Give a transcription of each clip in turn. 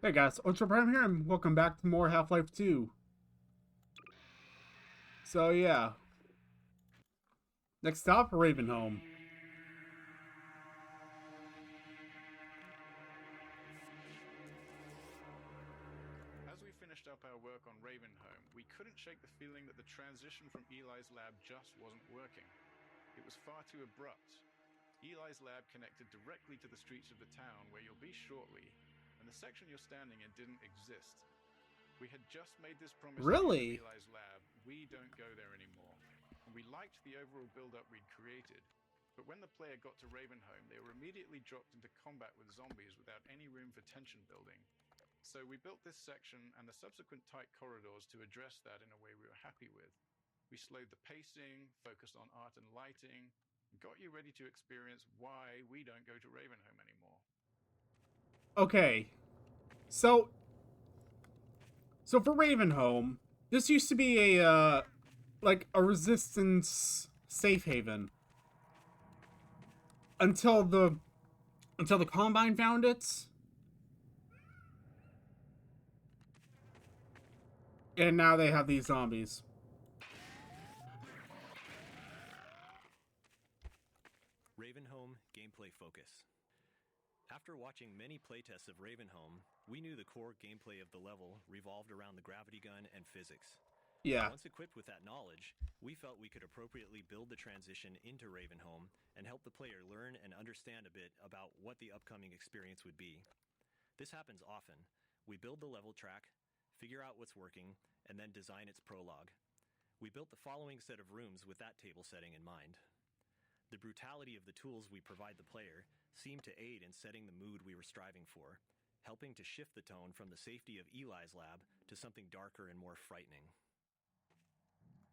Hey guys, Ultra Prime here, and welcome back to more Half-Life 2. So yeah, next stop, Ravenholm. As we finished up our work on Ravenholm, we couldn't shake the feeling that the transition from Eli's lab just wasn't working. It was far too abrupt. Eli's lab connected directly to the streets of the town where you'll be shortly, and the section you're standing in didn't exist. We had just made this promise to you with Really? Eli's lab: we don't go there anymore. And we liked the overall build-up we'd created, but when the player got to Ravenholm, they were immediately dropped into combat with zombies without any room for tension building. So we built this section and the subsequent tight corridors to address that in a way we were happy with. We slowed the pacing, focused on art and lighting, and got you ready to experience why we don't go to Ravenholm anymore. Okay, so for Ravenholm, this used to be a like a resistance safe haven until the Combine found it, and now they have these zombies. Ravenholm Gameplay Focus. After watching many playtests of Ravenholm, we knew the core gameplay of the level revolved around the gravity gun and physics. Yeah. Once equipped with that knowledge, we felt we could appropriately build the transition into Ravenholm and help the player learn and understand a bit about what the upcoming experience would be. This happens often. We build the level track, figure out what's working, and then design its prologue. We built the following set of rooms with that table setting in mind. The brutality of the tools we provide the player seemed to aid in setting the mood we were striving for, helping to shift the tone from the safety of Eli's lab to something darker and more frightening.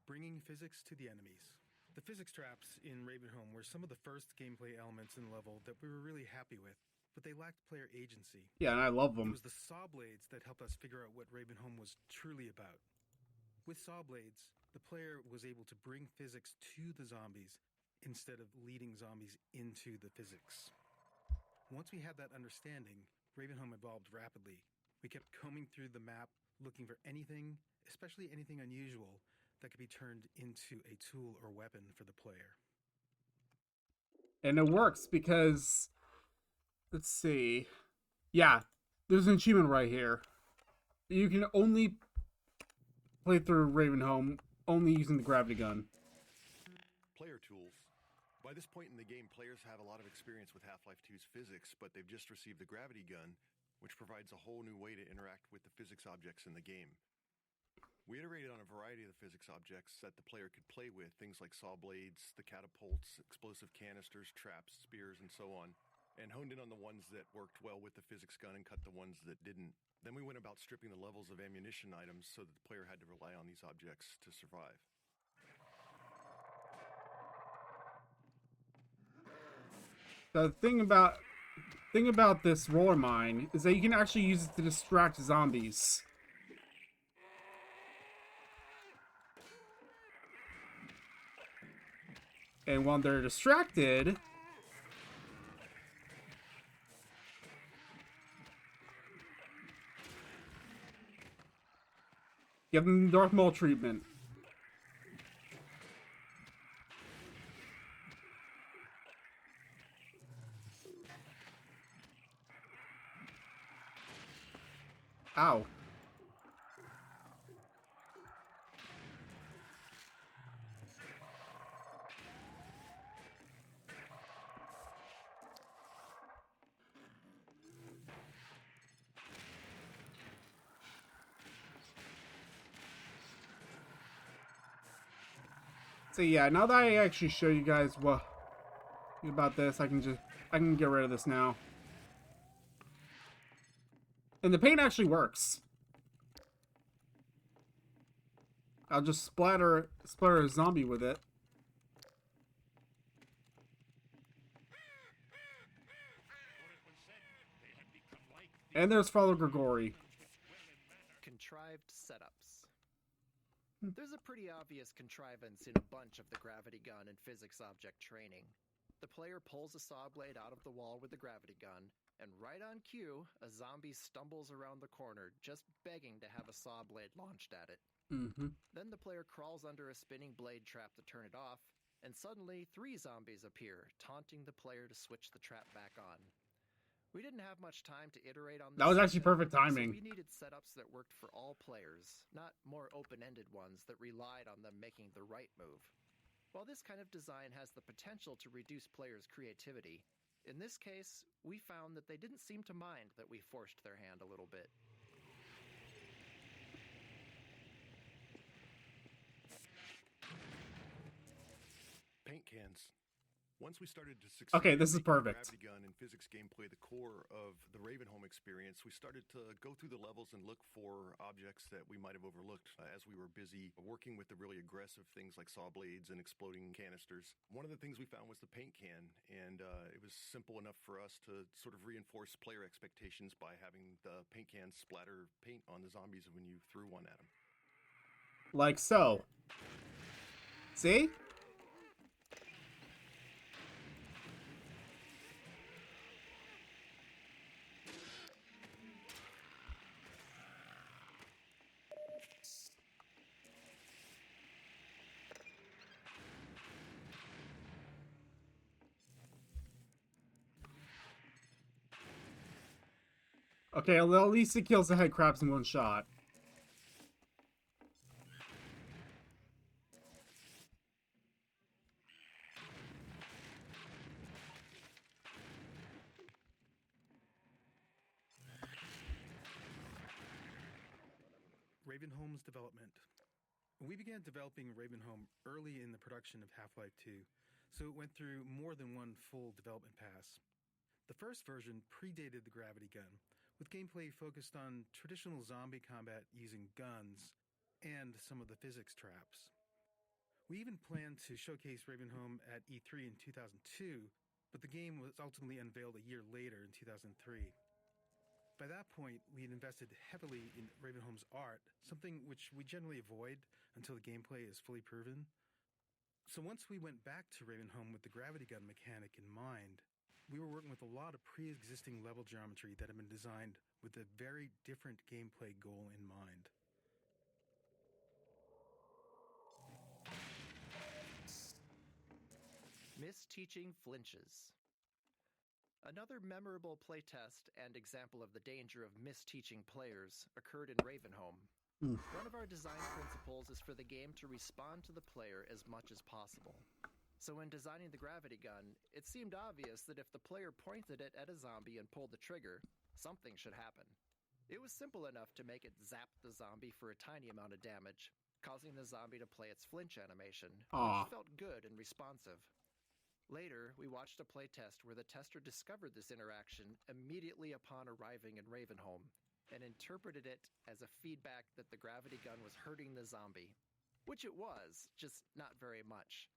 Bringing physics to the enemies. The physics traps in Ravenholm were some of the first gameplay elements in the level that we were really happy with, but they lacked player agency. Yeah, and I love It them. was the saw blades that helped us figure out what Ravenholm was truly about. With saw blades, the player was able to bring physics to the zombies instead of leading zombies into the physics. Once we had that understanding, Ravenholm evolved rapidly. We kept combing through the map, looking for anything, especially anything unusual, that could be turned into a tool or weapon for the player. And it works because, let's see. Yeah, there's an achievement right here. You can only play through Ravenholm only using the gravity gun. Player tools. By this point in the game, players have a lot of experience with Half-Life 2's physics, but they've just received the gravity gun, which provides a whole new way to interact with the physics objects in the game. We iterated on a variety of the physics objects that the player could play with, things like saw blades, the catapults, explosive canisters, traps, spears, and so on, and honed in on the ones that worked well with the physics gun and cut the ones that didn't. Then we went about stripping the levels of ammunition items so that the player had to rely on these objects to survive. The thing about this roller mine is that you can actually use it to distract zombies. And while they're distracted, give them Darth Maul treatment. Ow. So yeah, now that I actually show you guys what about this, I can get rid of this now. And the paint actually works. I'll just splatter a zombie with it. And there's Father Grigori. Contrived setups. There's a pretty obvious contrivance in a bunch of the gravity gun and physics object training. the player pulls a saw blade out of the wall with the gravity gun, and right on cue, a zombie stumbles around the corner, just begging to have a saw blade launched at it. Mm-hmm. Then the player crawls under a spinning blade trap to turn it off, and suddenly 3 zombies appear, taunting the player to switch the trap back on. We didn't have much time to iterate on this. That was actually system, perfect timing. So we needed setups that worked for all players, not more open-ended ones that relied on them making the right move. While this kind of design has the potential to reduce players' creativity, in this case, we found that they didn't seem to mind that we forced their hand a little bit. Paint cans. Once we started to succeed Okay, this is in making the perfect. gravity gun and physics gameplay the core of the Ravenholm experience, we started to go through the levels and look for objects that we might have overlooked as we were busy working with the really aggressive things like saw blades and exploding canisters. One of the things we found was the paint can, and it was simple enough for us to sort of reinforce player expectations by having the paint can splatter paint on the zombies when you threw one at them. Like so. See? Okay, well, at least it kills the head crabs in one shot. Ravenholm's development. We began developing Ravenholm early in the production of Half-Life 2, so it went through more than one full development pass. The first version predated the gravity gun, with gameplay focused on traditional zombie combat using guns and some of the physics traps. We even planned to showcase Ravenholm at E3 in 2002, but the game was ultimately unveiled a year later in 2003. By that point, we had invested heavily in Ravenholm's art, something which we generally avoid until the gameplay is fully proven. So once we went back to Ravenholm with the gravity gun mechanic in mind, we were working with a lot of pre-existing level geometry that had been designed with a very different gameplay goal in mind. Misteaching flinches. Another memorable playtest and example of the danger of misteaching players occurred in Ravenholm. One of our design principles is for the game to respond to the player as much as possible. So when designing the gravity gun, it seemed obvious that if the player pointed it at a zombie and pulled the trigger, something should happen. It was simple enough to make it zap the zombie for a tiny amount of damage, causing the zombie to play its flinch animation, which felt good and responsive. Later, we watched a playtest where the tester discovered this interaction immediately upon arriving in Ravenholm and interpreted it as a feedback that the gravity gun was hurting the zombie, which it was, just not very much.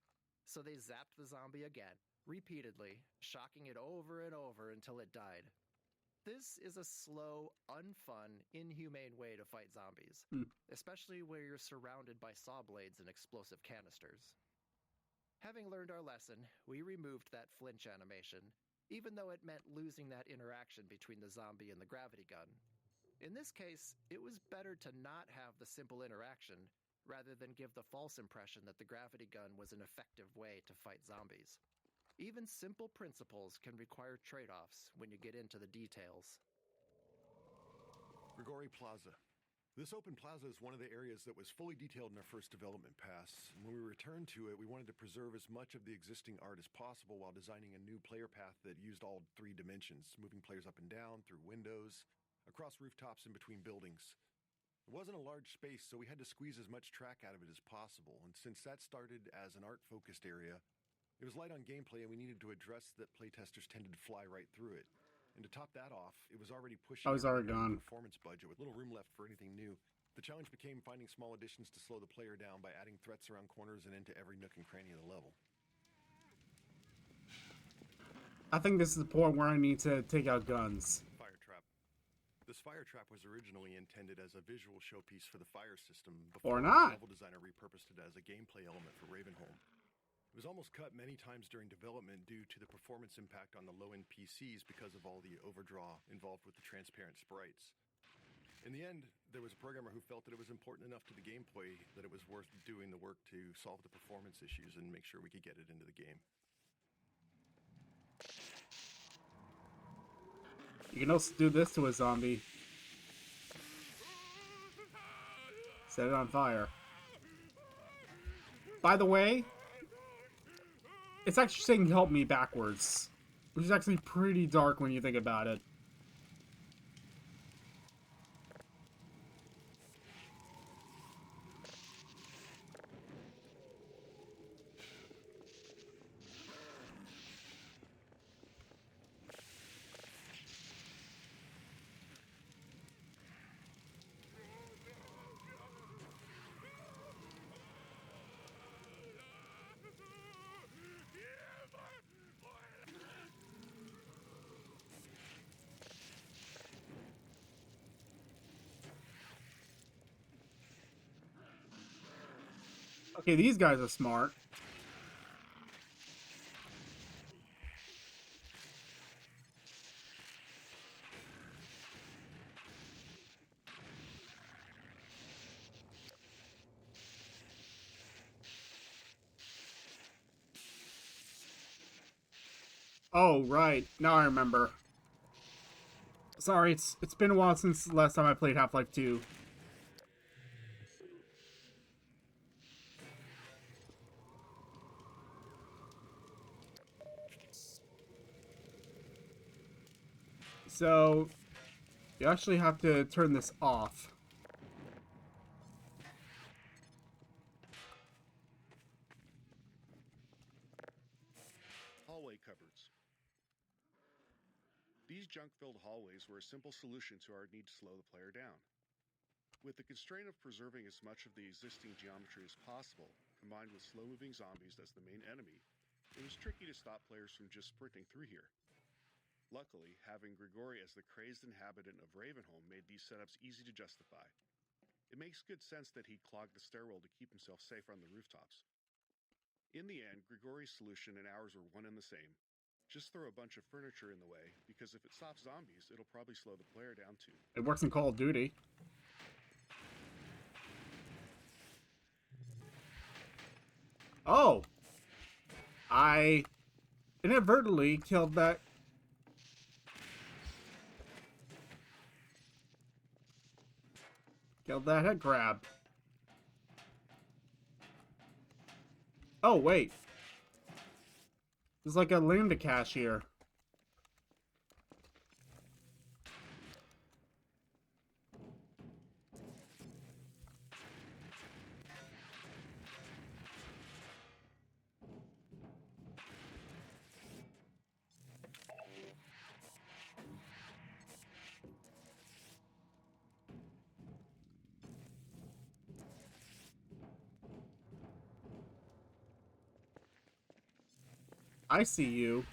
So they zapped the zombie again, repeatedly, shocking it over and over until it died. This is a slow, unfun, inhumane way to fight zombies, especially where you're surrounded by saw blades and explosive canisters. Having learned our lesson, we removed that flinch animation, even though it meant losing that interaction between the zombie and the gravity gun. In this case, it was better to not have the simple interaction, rather than give the false impression that the gravity gun was an effective way to fight zombies. Even simple principles can require trade-offs when you get into the details. Grigori Plaza. This open plaza is one of the areas that was fully detailed in our first development pass. And when we returned to it, we wanted to preserve as much of the existing art as possible while designing a new player path that used all 3 dimensions, moving players up and down, through windows, across rooftops, and between buildings. It wasn't a large space, so we had to squeeze as much track out of it as possible. And since that started as an art-focused area, it was light on gameplay, and we needed to address that playtesters tended to fly right through it. And to top that off, it was already pushing I was already our gone. performance budget with little room left for anything new. The challenge became finding small additions to slow the player down by adding threats around corners and into every nook and cranny of the level. I think this is the point where I need to take out guns. Fire trap. This fire trap was originally intended as a visual showpiece for the fire system before Or not. the level designer repurposed it as a gameplay element for Ravenholm. It was almost cut many times during development due to the performance impact on the low-end PCs because of all the overdraw involved with the transparent sprites. In the end, there was a programmer who felt that it was important enough to the gameplay that it was worth doing the work to solve the performance issues and make sure we could get it into the game. You can also do this to a zombie. Set it on fire. By the way, it's actually saying help me backwards, which is actually pretty dark when you think about it. Okay, these guys are smart. Oh, right. Now I remember. Sorry, it's been a while since the last time I played Half-Life 2. So, you actually have to turn this off. Hallway cupboards. These junk-filled hallways were a simple solution to our need to slow the player down. With the constraint of preserving as much of the existing geometry as possible, combined with slow-moving zombies as the main enemy, it was tricky to stop players from just sprinting through here. Luckily, having Grigori as the crazed inhabitant of Ravenholm made these setups easy to justify. It makes good sense that he'd clog the stairwell to keep himself safe on the rooftops. In the end, Grigori's solution and ours were one and the same. Just throw a bunch of furniture in the way, because if it stops zombies, it'll probably slow the player down too. It works in Call of Duty. Oh! I inadvertently killed that. Killed that head crab. Oh, wait. There's like a lambda cache here. I see you.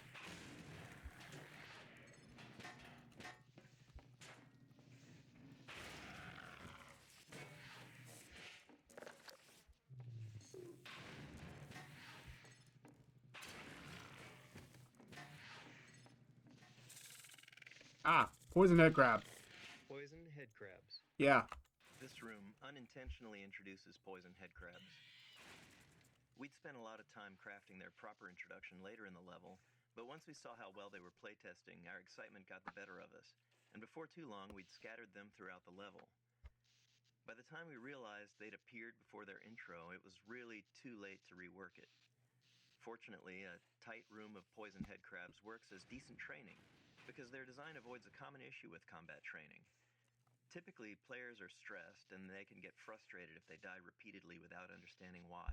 Ah, poison head crab. Poison head crabs. Yeah. This room unintentionally introduces poison head crabs. We'd spent a lot of time crafting their proper introduction later in the level, but once we saw how well they were playtesting, our excitement got the better of us, and before too long we'd scattered them throughout the level. By the time we realized they'd appeared before their intro, it was really too late to rework it. Fortunately, a tight room of poison head crabs works as decent training, because their design avoids a common issue with combat training. Typically, players are stressed and they can get frustrated if they die repeatedly without understanding why.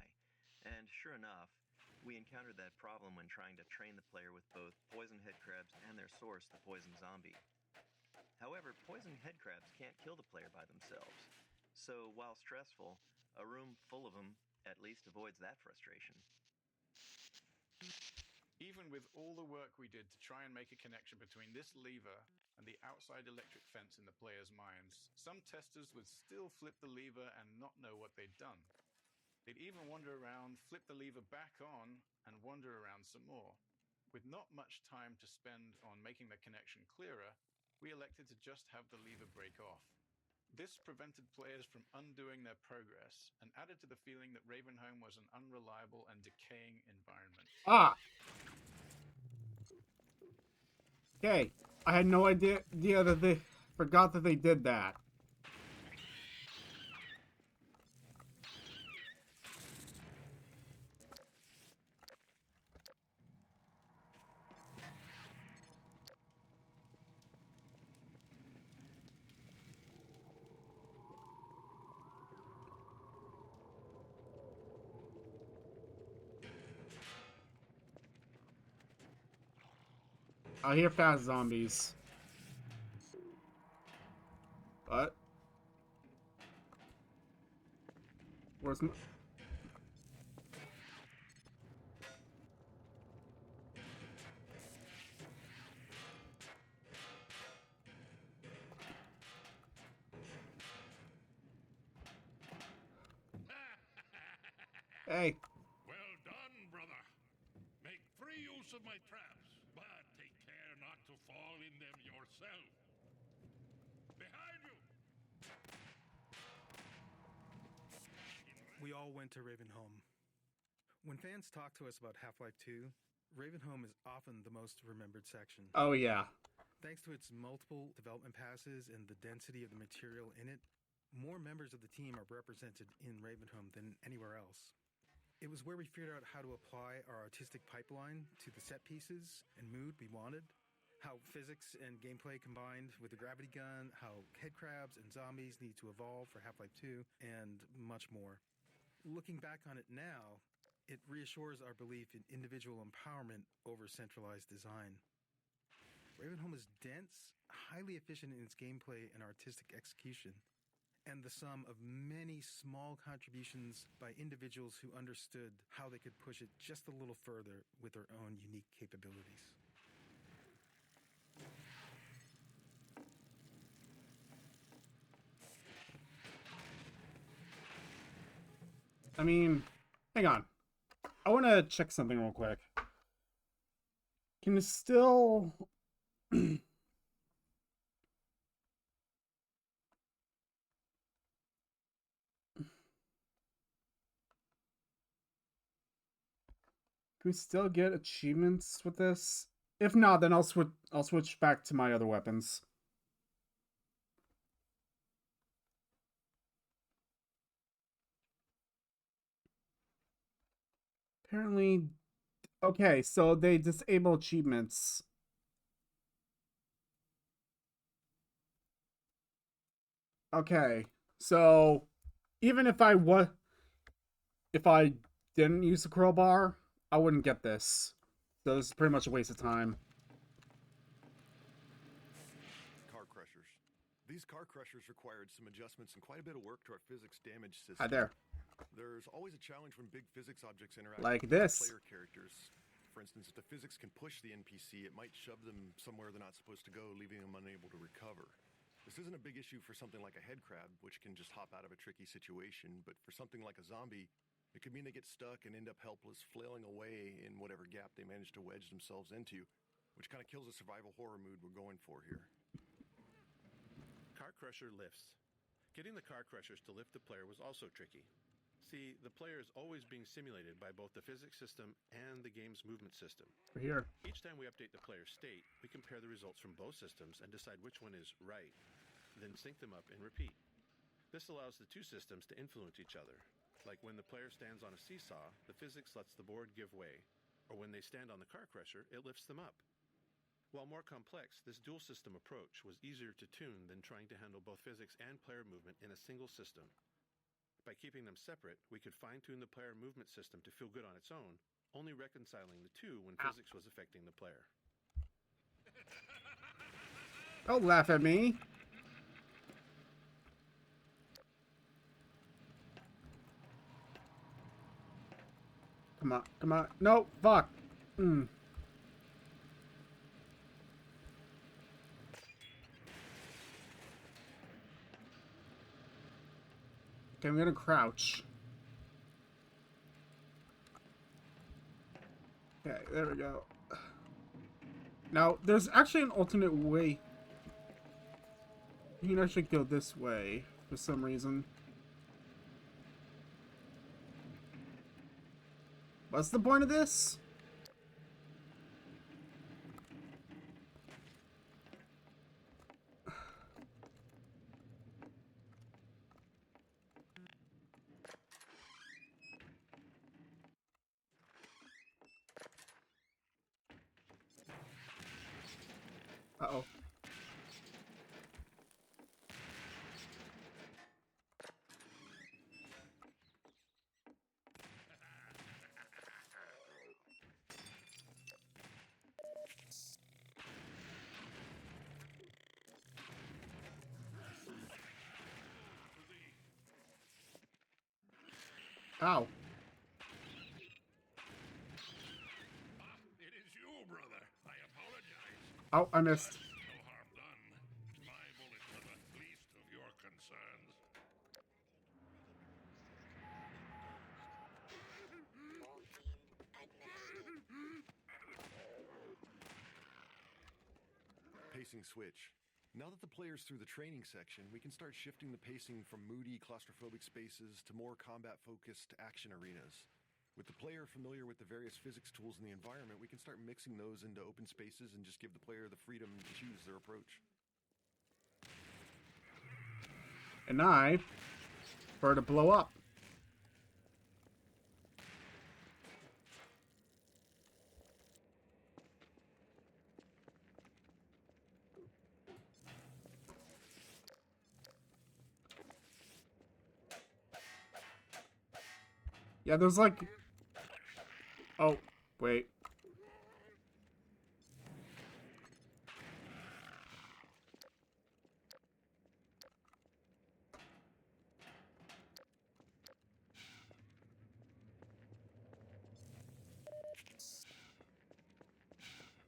And sure enough, we encountered that problem when trying to train the player with both poison head crabs and their source, the poison zombie. However, poison head crabs can't kill the player by themselves. So while stressful, a room full of them at least avoids that frustration. Even with all the work we did to try and make a connection between this lever and the outside electric fence in the players' minds, some testers would still flip the lever and not know what they'd done. They'd even wander around, flip the lever back on, and wander around some more. With not much time to spend on making the connection clearer, we elected to just have the lever break off. This prevented players from undoing their progress and added to the feeling that Ravenholm was an unreliable and decaying environment. Ah! Okay. I had no idea that they forgot that they did that. I hear fast zombies. What? Where's my... Hey. Well done, brother. Make free use of my traps, but take care not to fall in them yourself. Behind you! We all went to Ravenholm. When fans talk to us about Half-Life 2, Ravenholm is often the most remembered section. Oh, yeah. Thanks to its multiple development passes and the density of the material in it, more members of the team are represented in Ravenholm than anywhere else. It was where we figured out how to apply our artistic pipeline to the set pieces and mood we wanted, how physics and gameplay combined with the gravity gun, how headcrabs and zombies need to evolve for Half-Life 2, and much more. Looking back on it now, it reassures our belief in individual empowerment over centralized design. Ravenholm is dense, highly efficient in its gameplay and artistic execution, and the sum of many small contributions by individuals who understood how they could push it just a little further with their own unique capabilities. I mean, hang on. I want to check something real quick. Can it still... Can we still get achievements with this? If not, then I'll switch back to my other weapons. Apparently, okay, so they disable achievements. Okay, so even if I didn't use the crowbar, I wouldn't get this. So this is pretty much a waste of time. Car crushers. These car crushers required some adjustments and quite a bit of work to our physics damage system. Hi there. There's always a challenge when big physics objects interact Like with this. player characters. For instance, if the physics can push the NPC, it might shove them somewhere they're not supposed to go, leaving them unable to recover. This isn't a big issue for something like a head crab, which can just hop out of a tricky situation, but for something like a zombie, it could mean they get stuck and end up helpless, flailing away in whatever gap they manage to wedge themselves into, which kind of kills the survival horror mood we're going for here. Car Crusher lifts. Getting the car crushers to lift the player was also tricky. See, the player is always being simulated by both the physics system and the game's movement system. We're here. Each time we update the player's state, we compare the results from both systems and decide which one is right, then sync them up and repeat. This allows the two systems to influence each other. Like when the player stands on a seesaw, the physics lets the board give way, or when they stand on the car crusher, it lifts them up. While more complex, this dual system approach was easier to tune than trying to handle both physics and player movement in a single system. By keeping them separate, we could fine-tune the player movement system to feel good on its own, only reconciling the two when physics was affecting the player. Don't laugh at me. Come on, come on. No, fuck. Okay, I'm gonna crouch. Okay, there we go. Now, there's actually an alternate way. You can actually go this way for some reason. What's the point of this? Uh-oh. Ow. It is you, brother. I apologize. Oh, I missed. No harm done. My bullets are the least of your concerns. Pacing switch. Now that the player's through the training section, we can start shifting the pacing from moody, claustrophobic spaces to more combat-focused action arenas. With the player familiar with the various physics tools in the environment, we can start mixing those into open spaces and just give the player the freedom to choose their approach. And I prefer to blow up. Yeah, there's like... Oh, wait.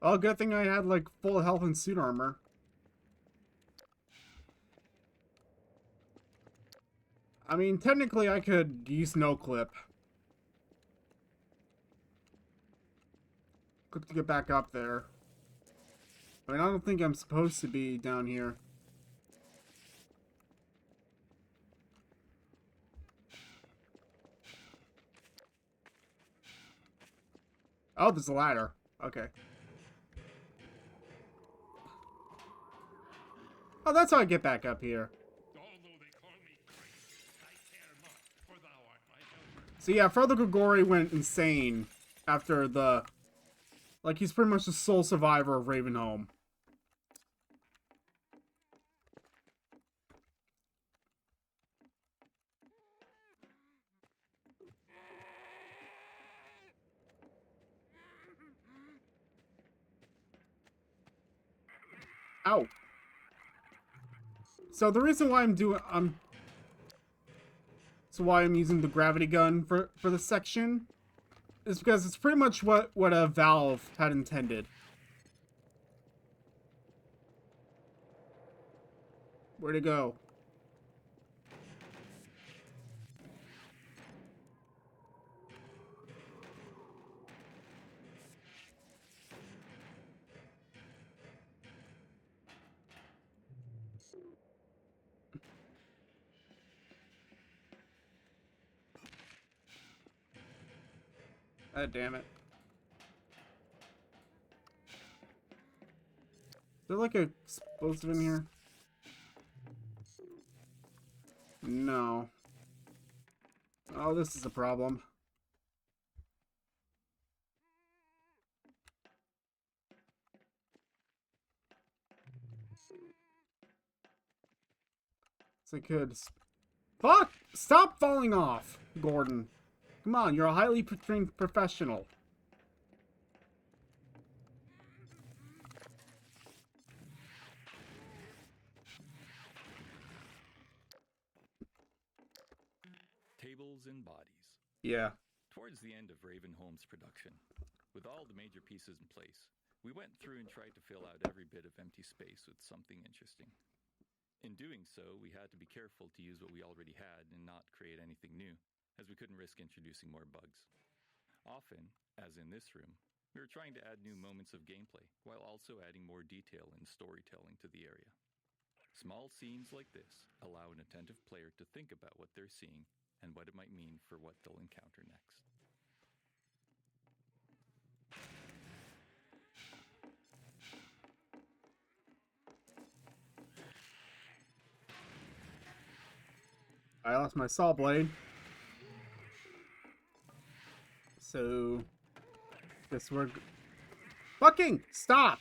Oh, good thing I had, like, full health and suit armor. I mean, technically I could use no clip. Good to get back up there. I mean, I don't think I'm supposed to be down here. Oh, there's a ladder. Okay. Oh, that's how I get back up here. Although they call me Christ, I care not, for thou art my helper. So yeah, Father Grigori went insane after the... Like, he's pretty much the sole survivor of Ravenholm. Ow. So the reason why I'm using the gravity gun for this section is because it's pretty much what a Valve had intended. Where'd it go? Ah, damn it. Is there like a explosive in here? No. Oh, this is a problem. So I could... Fuck! Stop falling off, Gordon. Come on, you're a highly trained professional. Tables and bodies. Yeah. Towards the end of Ravenholm's production, with all the major pieces in place, we went through and tried to fill out every bit of empty space with something interesting. In doing so, we had to be careful to use what we already had and not create anything new, as we couldn't risk introducing more bugs. Often, as in this room, We were trying to add new moments of gameplay, while also adding more detail and storytelling to the area. Small scenes like this allow an attentive player to think about what they're seeing and what it might mean for what they'll encounter next. I lost my saw blade. So, guess we're... Fucking stop!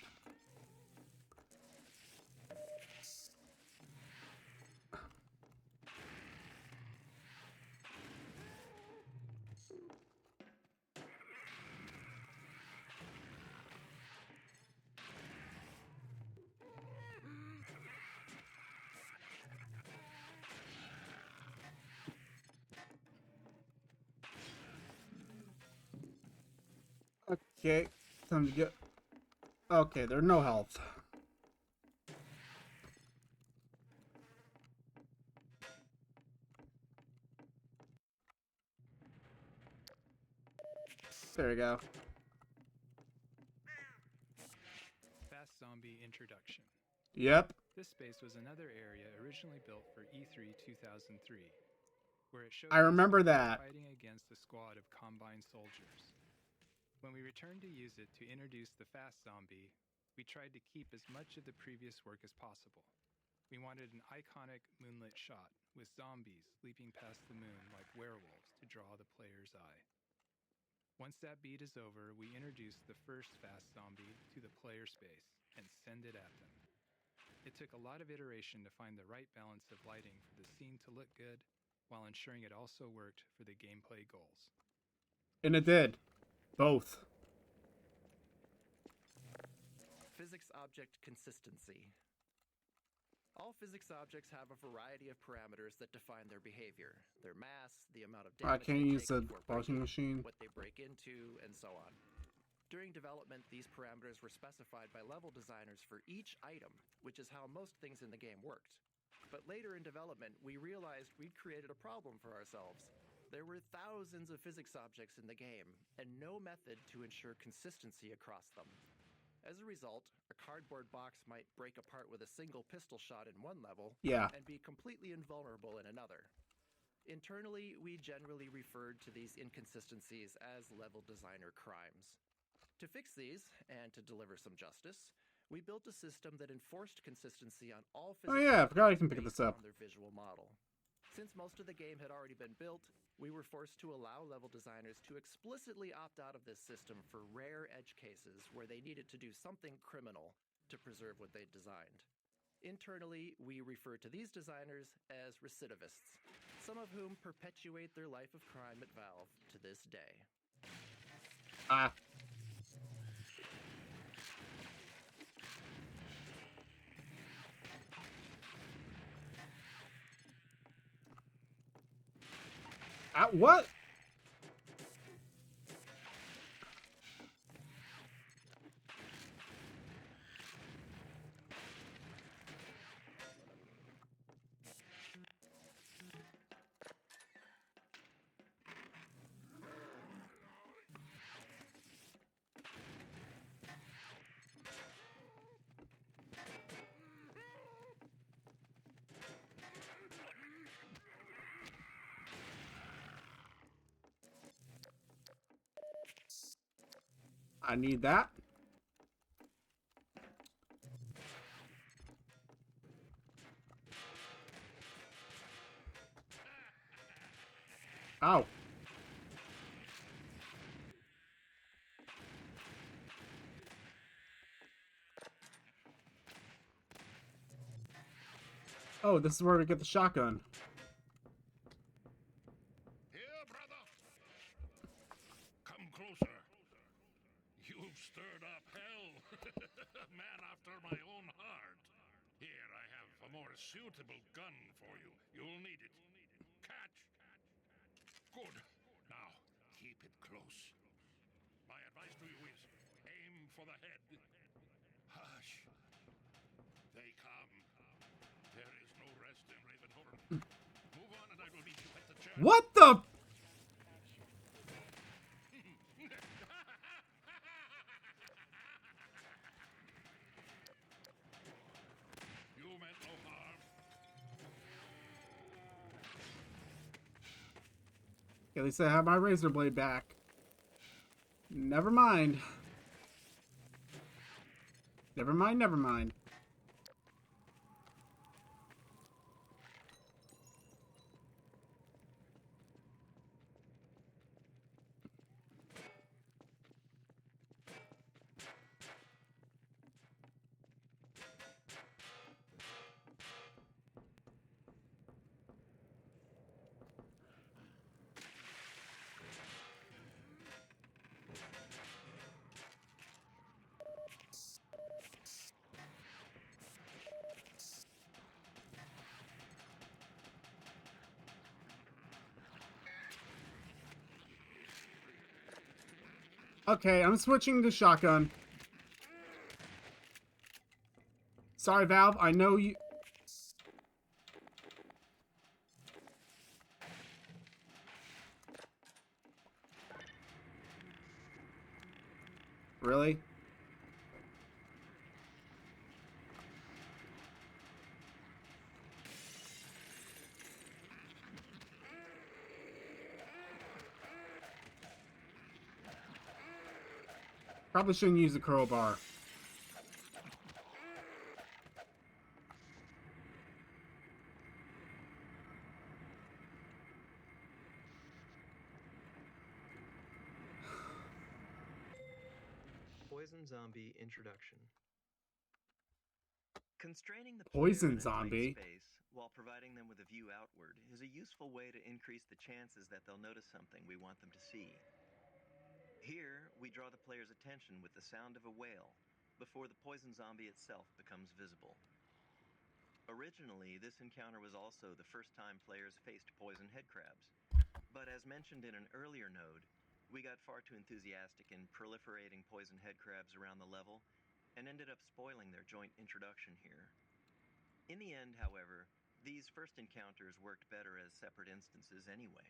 Okay, time to get... Okay, there's no health. There we go. Fast Zombie Introduction. Yep. This space was another area originally built for E3 2003, where it showed I remember that. fighting against a squad of Combine soldiers. When we returned to use it to introduce the Fast Zombie, we tried to keep as much of the previous work as possible. We wanted an iconic moonlit shot with zombies leaping past the moon like werewolves to draw the player's eye. Once that beat is over, we introduce the first Fast Zombie to the player space and send it at them. It took a lot of iteration to find the right balance of lighting for the scene to look good, while ensuring it also worked for the gameplay goals. And it did. Both. Physics object consistency. All physics objects have a variety of parameters that define their behavior, their mass, the amount of I damage can't they use take the before washing breaking, machine. what they break into, and so on. During development, these parameters were specified by level designers for each item, which is how most things in the game worked. But later in development, we realized we'd created a problem for ourselves. There were thousands of physics objects in the game, and no method to ensure consistency across them. As a result, a cardboard box might break apart with a single pistol shot in one level Yeah. and be completely invulnerable in another. Internally, we generally referred to these inconsistencies as level designer crimes. To fix these, and to deliver some justice, we built a system that enforced consistency on all physics Oh yeah, I forgot I can pick based this up. on their visual model. Since most of the game had already been built, we were forced to allow level designers to explicitly opt out of this system for rare edge cases where they needed to do something criminal to preserve what they'd designed. Internally, we refer to these designers as recidivists, some of whom perpetuate their life of crime at Valve to this day. Ah. What? I need that. Ow. Oh, this is where we get the shotgun. Here, brother. Come closer. You've stirred up hell. Man after my own heart. Here, I have a more suitable gun for you. You'll need it. Catch. Good. Now, keep it close. My advice to you is aim for the head. Hush. They come. There is no rest in Ravenholm. Move on and I will meet you at the church. What the? At least I have my razor blade back. Never mind. Never mind, never mind. Okay, I'm switching to shotgun. Sorry, Valve. I know you... Really? Probably shouldn't use the crowbar. Poison Zombie Introduction. Constraining the Poison player in a zombie? tight space while providing them with a view outward is a useful way to increase the chances that they'll notice something we want them to see. Here, we draw the player's attention with the sound of a wail before the poison zombie itself becomes visible. Originally, this encounter was also the first time players faced poison headcrabs, but as mentioned in an earlier node, we got far too enthusiastic in proliferating poison headcrabs around the level and ended up spoiling their joint introduction here. In the end, however, these first encounters worked better as separate instances anyway.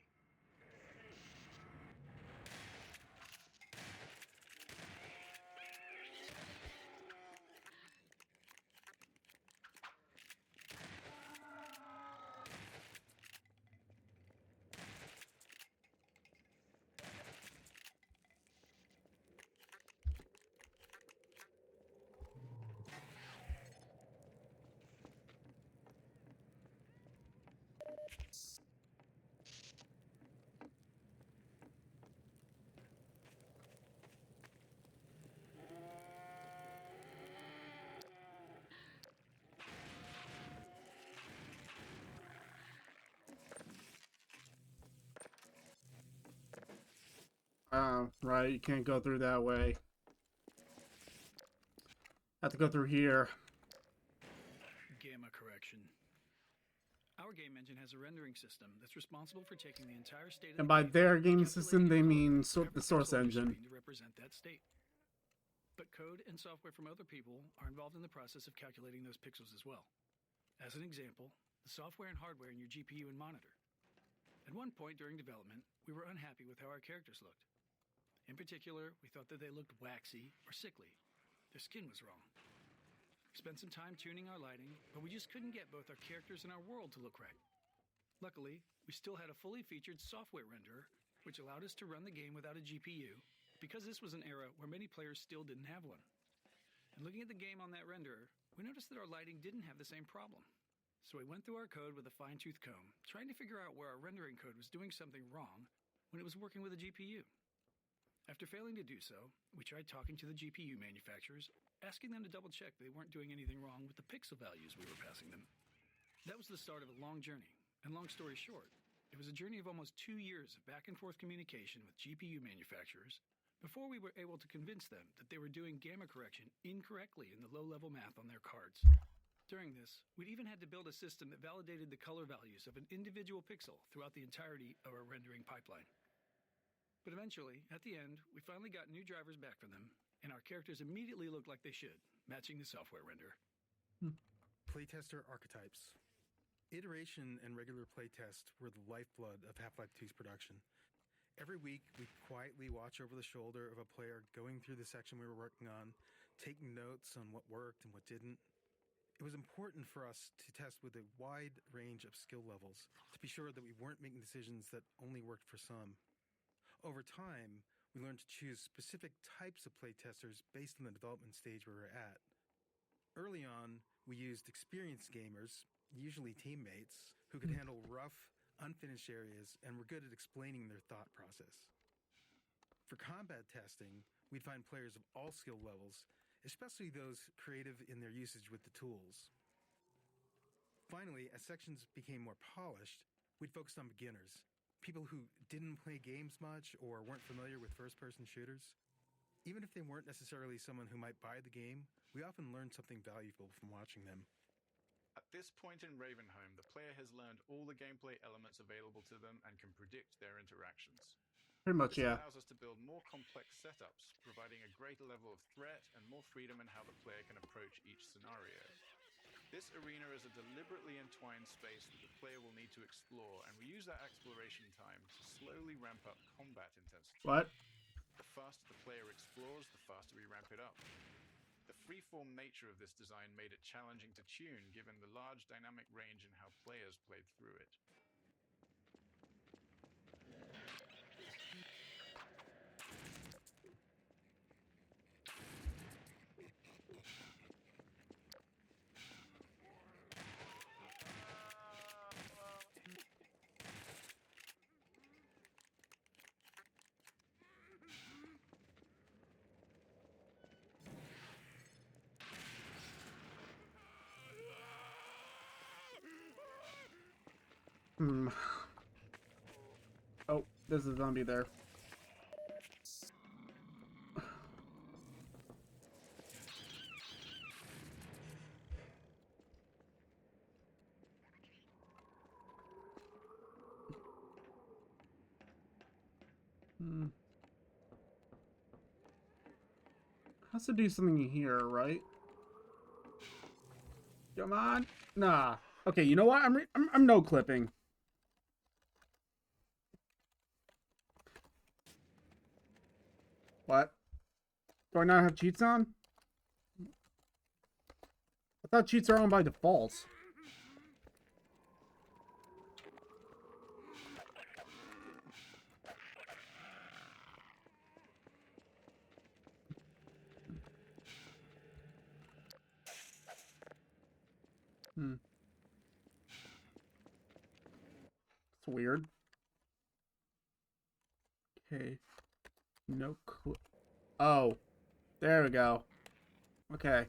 Right, you can't go through that way. Have to go through here. Gamma correction. Our game engine has a rendering system that's responsible for taking the entire state of And the by game their and game system, they calculating mean color the for source every pixel on your engine. screen to represent that state. But code and software from other people are involved in the process of calculating those pixels as well. As an example, the software and hardware in your GPU and monitor. At one point during development, we were unhappy with how our characters looked. In particular, we thought that they looked waxy or sickly. Their skin was wrong. We spent some time tuning our lighting, but we just couldn't get both our characters and our world to look right. Luckily, we still had a fully featured software renderer, which allowed us to run the game without a GPU, because this was an era where many players still didn't have one. And looking at the game on that renderer, we noticed that our lighting didn't have the same problem. So we went through our code with a fine-tooth comb, trying to figure out where our rendering code was doing something wrong when it was working with a GPU. After failing to do so, we tried talking to the GPU manufacturers, asking them to double-check they weren't doing anything wrong with the pixel values we were passing them. That was the start of a long journey, and long story short, it was a journey of almost 2 years of back-and-forth communication with GPU manufacturers before we were able to convince them that they were doing gamma correction incorrectly in the low-level math on their cards. During this, we'd even had to build a system that validated the color values of an individual pixel throughout the entirety of our rendering pipeline. But eventually, at the end, we finally got new drivers back from them, and our characters immediately looked like they should, matching the software render. Playtester archetypes. Iteration and regular playtest were the lifeblood of Half-Life 2's production. Every week, we'd quietly watch over the shoulder of a player going through the section we were working on, taking notes on what worked and what didn't. It was important for us to test with a wide range of skill levels to be sure that we weren't making decisions that only worked for some. Over time, we learned to choose specific types of playtesters based on the development stage we were at. Early on, we used experienced gamers, usually teammates, who could handle rough, unfinished areas and were good at explaining their thought process. For combat testing, we'd find players of all skill levels, especially those creative in their usage with the tools. Finally, as sections became more polished, we'd focus on beginners, people who didn't play games much or weren't familiar with first-person shooters. Even if they weren't necessarily someone who might buy the game, we often learned something valuable from watching them. At this point in Ravenholm, the player has learned all the gameplay elements available to them and can predict their interactions. Pretty much, This yeah. allows us to build more complex setups, providing a greater level of threat and more freedom in how the player can approach each scenario. This arena is a deliberately entwined space that the player will need to explore, and we use that exploration time to slowly ramp up combat intensity. What? The faster the player explores, the faster we ramp it up. The freeform nature of this design made it challenging to tune, given the large dynamic range in how players played through it. Oh, there's a zombie there. Has to do something here, right? Come on. Nah. Okay, you know what? I'm no clipping. What? Do I not have cheats on? I thought cheats are on by default. It's weird. Okay. No clue. Oh. There we go. Okay.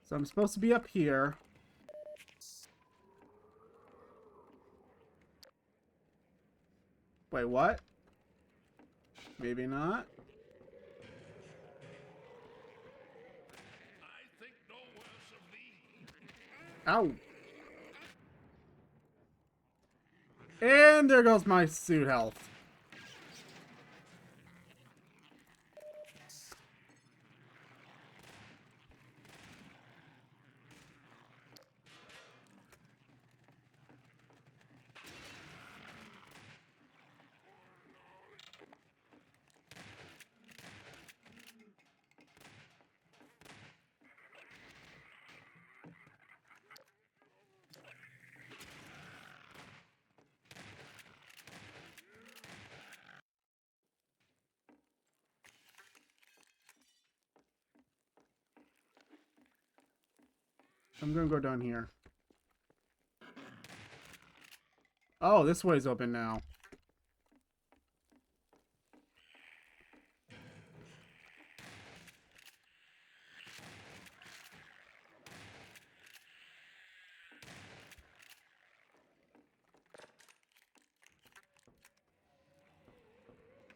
So I'm supposed to be up here. Wait, what? Maybe not. I think no worse of thee. Ow. And there goes my suit health. I'm gonna go down here. Oh, this way's open now.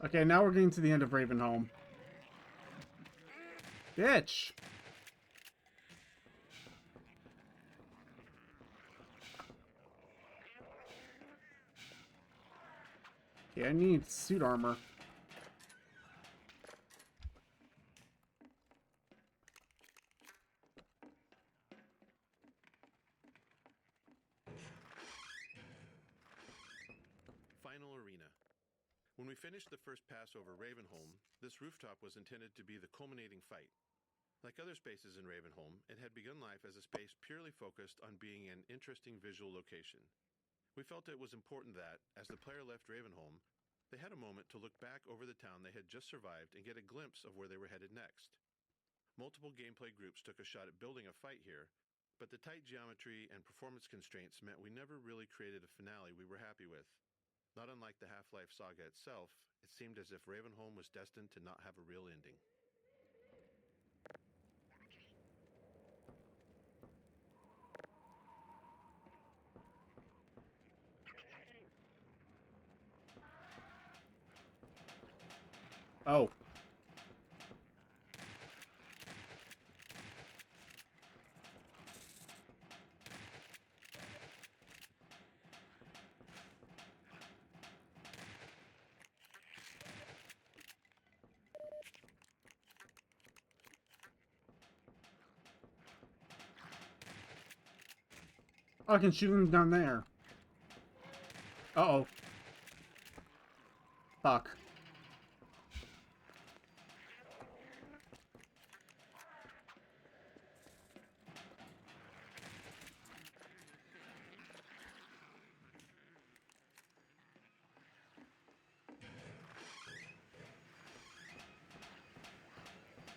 Okay, now we're getting to the end of Ravenholm. Bitch! Okay, I need suit armor. Final arena. When we finished the first pass over Ravenholm, this rooftop was intended to be the culminating fight. Like other spaces in Ravenholm, it had begun life as a space purely focused on being an interesting visual location. We felt it was important that, as the player left Ravenholm, they had a moment to look back over the town they had just survived and get a glimpse of where they were headed next. Multiple gameplay groups took a shot at building a fight here, but the tight geometry and performance constraints meant we never really created a finale we were happy with. Not unlike the Half-Life saga itself, it seemed as if Ravenholm was destined to not have a real ending. Oh. I can shoot him down there. Uh-oh. Fuck.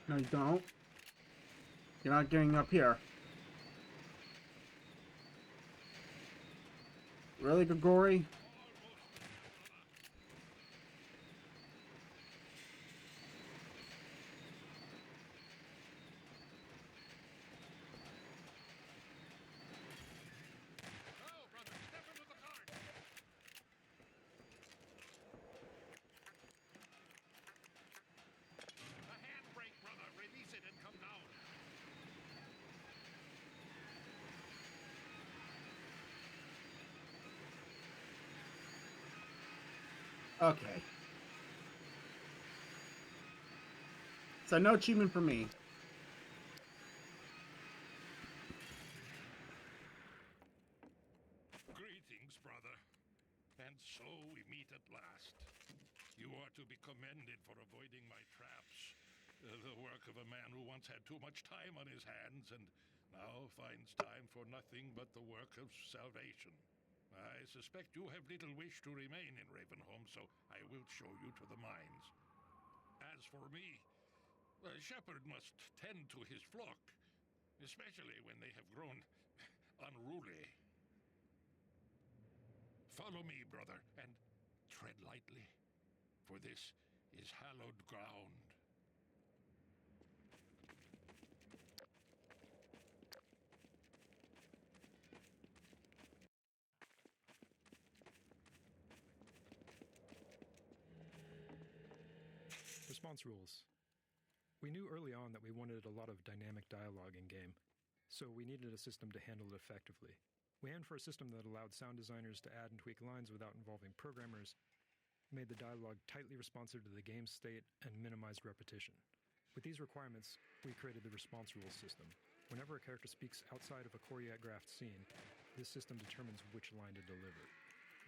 No, you don't. You're not getting up here. Really, Grigori? Okay. So no achievement for me. Greetings, brother. And so we meet at last. You are to be commended for avoiding my traps. The work of a man who once had too much time on his hands and now finds time for nothing but the work of salvation. I suspect you have little wish to remain in Ravenholm, so I will show you to the mines. As for me, a shepherd must tend to his flock, especially when they have grown unruly. Follow me, brother, and tread lightly, for this is hallowed ground. Response rules. We knew early on that we wanted a lot of dynamic dialogue in-game, so we needed a system to handle it effectively. We aimed for a system that allowed sound designers to add and tweak lines without involving programmers, made the dialogue tightly responsive to the game's state, and minimized repetition. With these requirements, we created the response rules system. Whenever a character speaks outside of a choreographed scene, this system determines which line to deliver.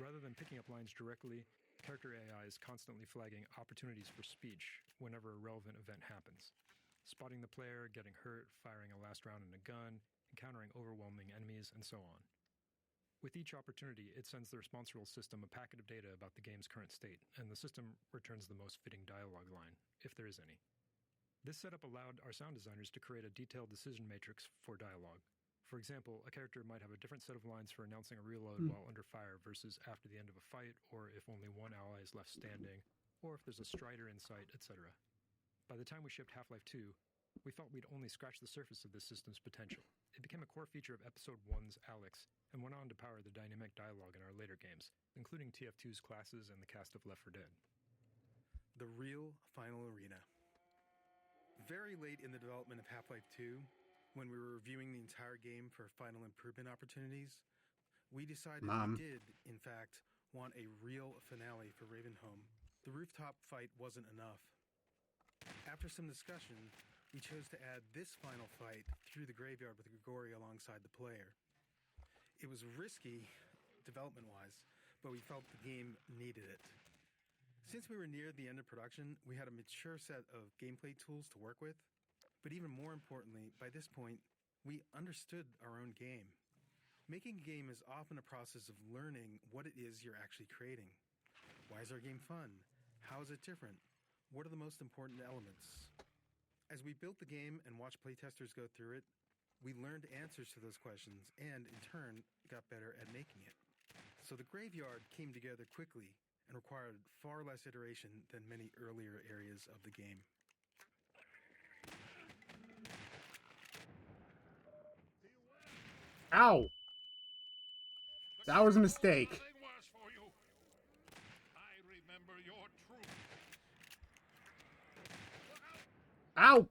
Rather than picking up lines directly, character AI is constantly flagging opportunities for speech whenever a relevant event happens. Spotting the player, getting hurt, firing a last round in a gun, encountering overwhelming enemies, and so on. With each opportunity, it sends the response rules system a packet of data about the game's current state, and the system returns the most fitting dialogue line, if there is any. This setup allowed our sound designers to create a detailed decision matrix for dialogue. For example, a character might have a different set of lines for announcing a reload while under fire versus after the end of a fight, or if only one ally is left standing, or if there's a strider in sight, etc. By the time we shipped Half-Life 2, we felt we'd only scratched the surface of this system's potential. It became a core feature of Episode 1's Alex, and went on to power the dynamic dialogue in our later games, including TF2's classes and the cast of Left 4 Dead. The real final arena. Very late in the development of Half-Life 2, when we were reviewing the entire game for final improvement opportunities, we decided we did, in fact, want a real finale for Ravenholm. The rooftop fight wasn't enough. After some discussion, we chose to add this final fight through the graveyard with Grigori alongside the player. It was risky, development-wise, but we felt the game needed it. Since we were near the end of production, we had a mature set of gameplay tools to work with. But even more importantly, by this point, we understood our own game. Making a game is often a process of learning what it is you're actually creating. Why is our game fun? How is it different? What are the most important elements? As we built the game and watched playtesters go through it, we learned answers to those questions and, in turn, got better at making it. So the graveyard came together quickly and required far less iteration than many earlier areas of the game. Ow! That was a mistake. Nothing worse for you. I remember your truth. Ow!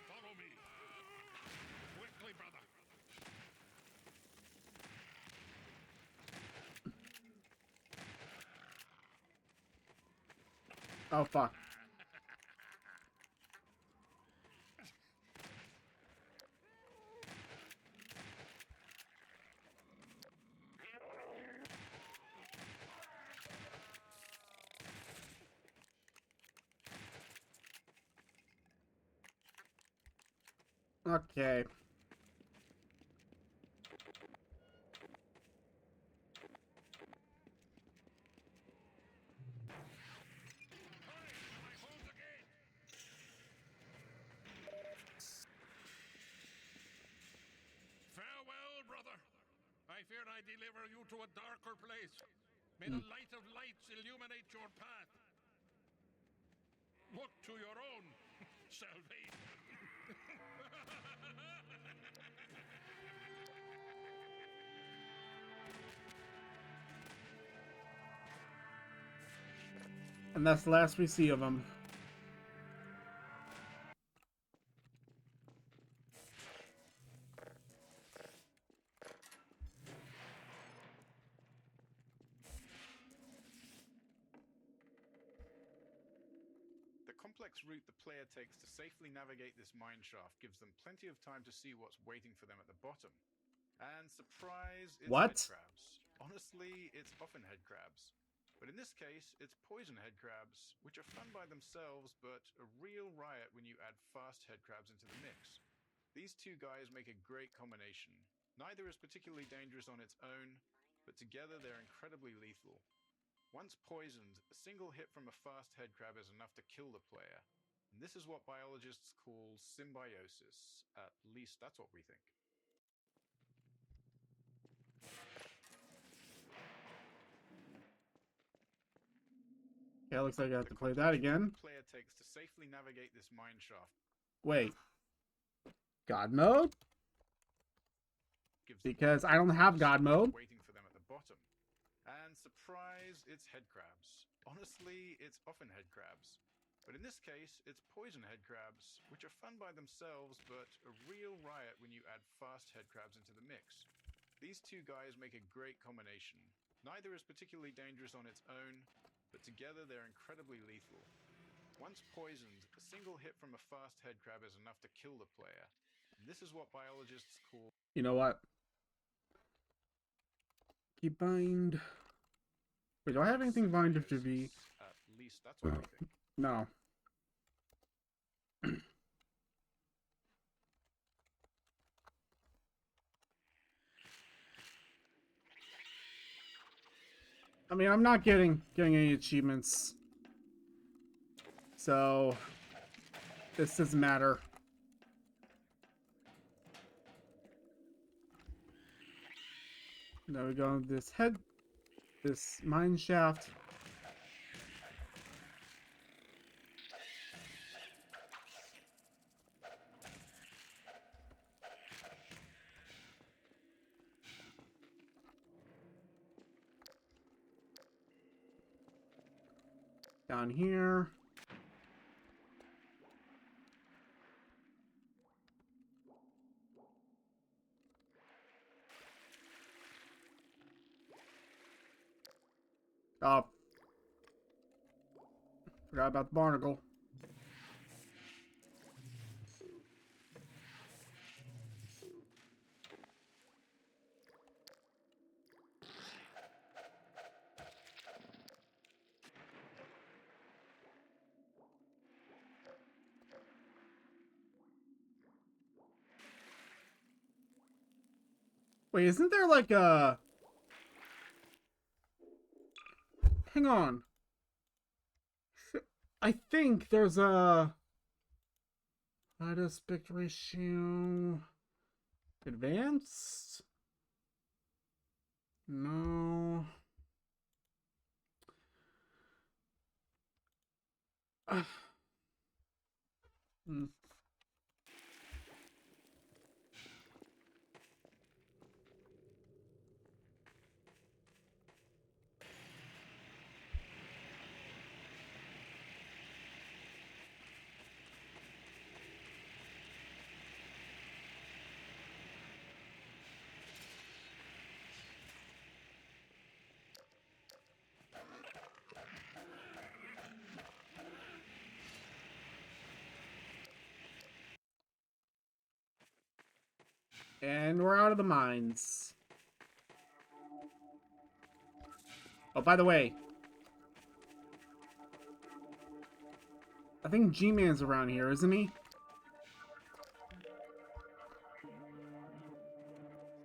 Follow me. Quickly, brother. Oh, fuck. Okay. Farewell, brother. I fear I deliver you to a darker place. May the light of lights illuminate your path. Look to your own salvation. And that's the last we see of him. The complex route the player takes to safely navigate this mine shaft gives them plenty of time to see what's waiting for them at the bottom. And surprise, it's What? head crabs. Honestly, it's often head crabs. But in this case, it's poison head crabs, which are fun by themselves, but a real riot when you add fast head crabs into the mix. These two guys make a great combination. Neither is particularly dangerous on its own, but together they're incredibly lethal. Once poisoned, a single hit from a fast head crab is enough to kill the player. And this is what biologists call symbiosis. At least that's what we think. Yeah, looks like I have to play that again. The player takes to safely navigate this mine shaft. Wait. God mode? Because I don't have God mode. Waiting for them at the bottom. And surprise, it's head crabs. Honestly, it's often head crabs. But in this case, it's poison head crabs, which are fun by themselves, but a real riot when you add fast head crabs into the mix. These two guys make a great combination. Neither is particularly dangerous on its own, but together they're incredibly lethal. Once poisoned, a single hit from a fast head crab is enough to kill the player. And this is what biologists call... You know what? Keep bind. Wait, do I have anything bind to be? At least that's what we think. No. I mean, I'm not getting any achievements. So this doesn't matter. Now we go this mine shaft. Down here. Oh. Forgot about the barnacle. Wait, isn't there like a... Hang on. I think there's a... Light aspect ratio... Advanced? No. Hmm. And we're out of the mines. Oh, by the way, I think G-Man's around here, isn't he?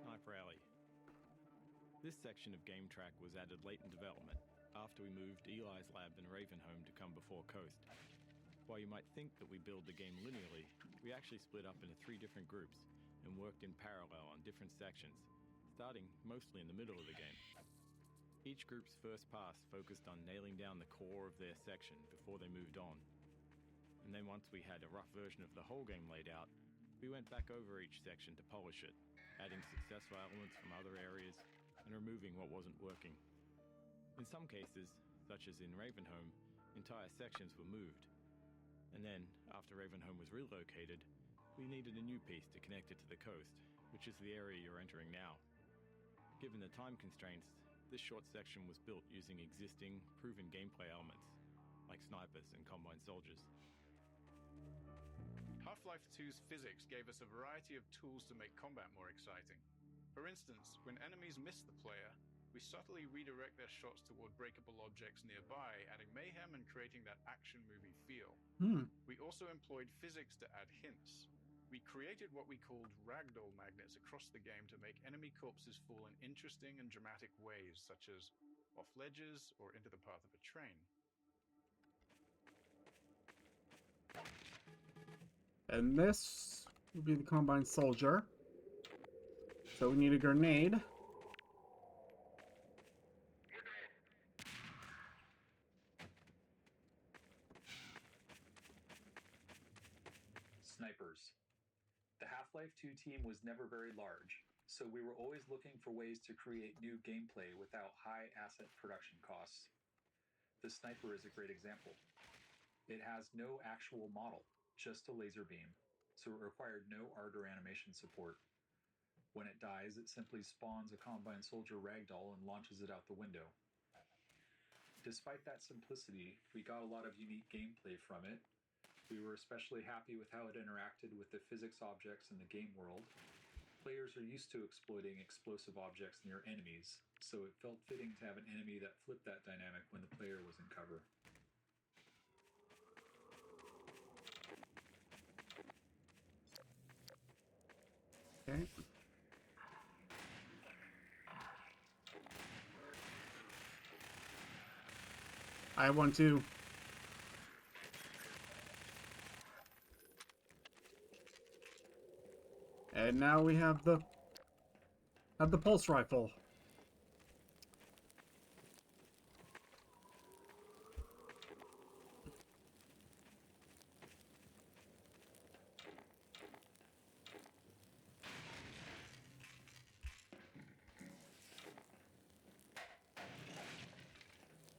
Sniper Alley. This section of Game Track was added late in development, after we moved Eli's lab and Ravenholm to come before Coast. While you might think that we build the game linearly, we actually split up into 3 different groups and worked in parallel on different sections, starting mostly in the middle of the game. Each group's first pass focused on nailing down the core of their section before they moved on. And then once we had a rough version of the whole game laid out, we went back over each section to polish it, adding successful elements from other areas and removing what wasn't working. In some cases, such as in Ravenholm, entire sections were moved. And then, after Ravenholm was relocated, we needed a new piece to connect it to the coast, which is the area you're entering now. Given the time constraints, this short section was built using existing, proven gameplay elements, like snipers and combine soldiers. Half-Life 2's physics gave us a variety of tools to make combat more exciting. For instance, when enemies miss the player, we subtly redirect their shots toward breakable objects nearby, adding mayhem and creating that action movie feel. We also employed physics to add hints. We created what we called ragdoll magnets across the game to make enemy corpses fall in interesting and dramatic ways, such as off ledges or into the path of a train. And this would be the Combine Soldier. So we need a grenade. Snipers. The Half-Life 2 team was never very large, so we were always looking for ways to create new gameplay without high asset production costs. The sniper is a great example. It has no actual model, just a laser beam, so it required no art or animation support. When it dies, it simply spawns a Combine Soldier ragdoll and launches it out the window. Despite that simplicity, we got a lot of unique gameplay from it. We were especially happy with how it interacted with the physics objects in the game world. Players are used to exploiting explosive objects near enemies, so it felt fitting to have an enemy that flipped that dynamic when the player was in cover. Okay. I have one too. And now we have the pulse rifle.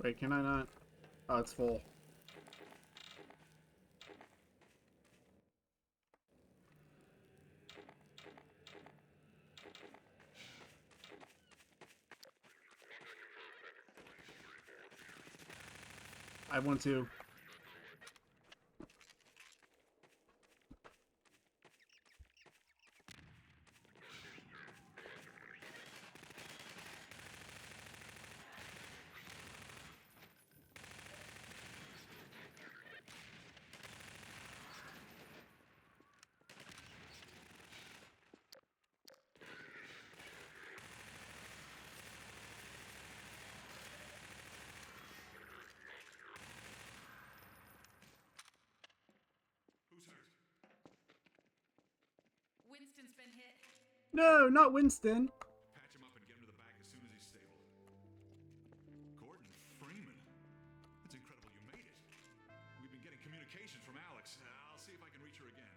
Wait, can I not? Oh, it's full. I want to. Who's hurt? Winston's been hit. No, not Winston. Patch him up and get him to the back as soon as he's stable. Gordon Freeman. It's incredible you made it. We've been getting communications from Alex. I'll see if I can reach her again.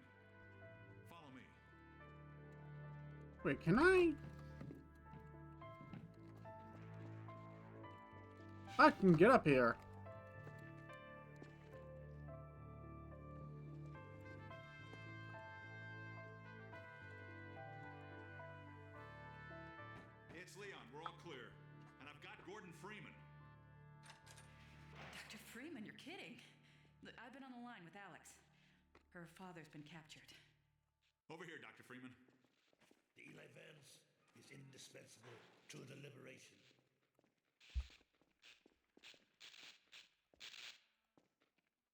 Follow me. Wait, can I? I can get up here. It's Leon. We're all clear. And I've got Gordon Freeman. Dr. Freeman, you're kidding. Look, I've been on the line with Alex. Her father's been captured. Over here, Dr. Freeman. Eli Vance is indispensable to the liberation.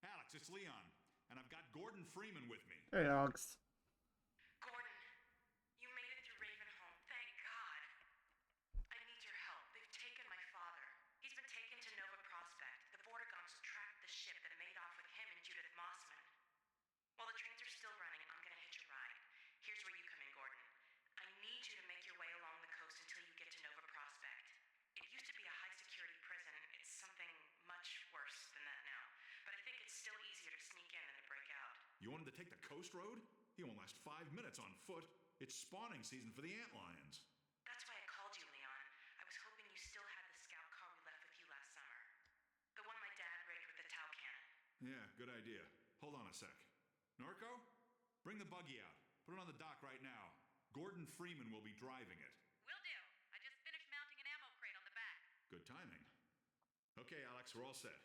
Alex, it's Leon. And I've got Gordon Freeman with me. Hey, Alex. Gordon, you made it through Ravenholm. Thank God. I need your help. They've taken my father. He's been taken to Nova Prospect. The Vortigaunts tracked the ship that made off with him and Judith Mossman. While the trains are still running, I'm gonna hitch a ride. Here's where you come in, Gordon. I need you to make your way along the coast until you get to Nova Prospect. It used to be a high-security prison. It's something much worse than that now. But I think it's still easier to sneak in than to break out. You want him to take the coast road? He won't last 5 minutes on foot. It's spawning season for the antlions. That's why I called you, Leon. I was hoping you still had the scout car we left with you last summer. The one my dad rigged with the Tau cannon. Yeah, good idea. Hold on a sec. Norco, bring the buggy out. Put it on the dock right now. Gordon Freeman will be driving it. Will do. I just finished mounting an ammo crate on the back. Good timing. Okay, Alex, we're all set.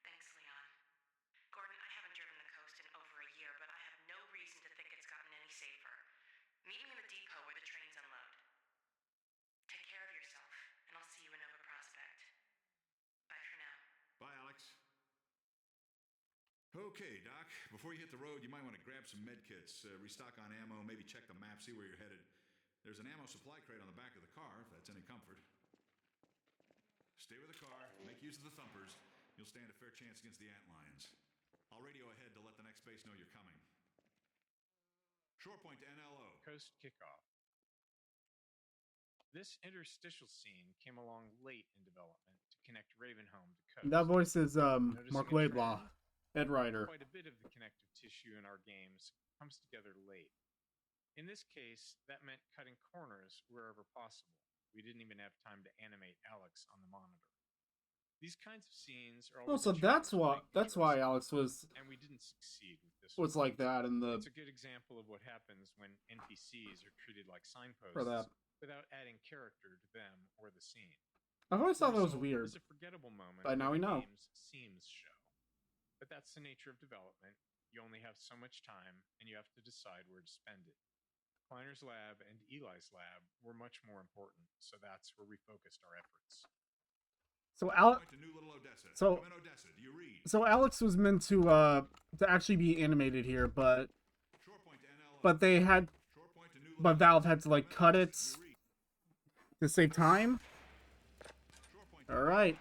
Thanks, Leon. Gordon, I haven't driven the coast in over a year, but I have no reason to think it's gotten any safer. Meet me in the depot where the trains unload. Take care of yourself, and I'll see you in Nova Prospect. Bye for now. Bye, Alex. Okay, Doc. Before you hit the road, you might want to grab some med kits, restock on ammo, maybe check the map, see where you're headed. There's an ammo supply crate on the back of the car, if that's any comfort. Stay with the car, make use of the thumpers. You'll stand a fair chance against the antlions. I'll radio ahead to let the next base know you're coming. Shore point to NLO. Coast kickoff. This interstitial scene came along late in development to connect Ravenholm to coast. That voice is Noticing Mark a Laidlaw, trend, Ed Ryder. Quite a bit of the connective tissue in our games comes together late. In this case, that meant cutting corners wherever possible. We didn't even have time to animate Alex on the monitor. These kinds of scenes are Oh, always so a that's challenge to make why choices, Alex was and we didn't succeed with this was one. like that in the It's a good example of what happens when NPCs are treated like signposts for that. without adding character to them or the scene. I've always The thought that was result weird. is a forgettable moment But now where we the know. game's seams show. But that's the nature of development. You only have so much time, and you have to decide where to spend it. Kleiner's lab and Eli's lab were much more important, so that's where we focused our efforts. So Point to New Little Odessa. So- Come in, Odessa. Do you read? So Alex was meant to actually be animated here, but they had, but Valve had to like cut it to save time. All right,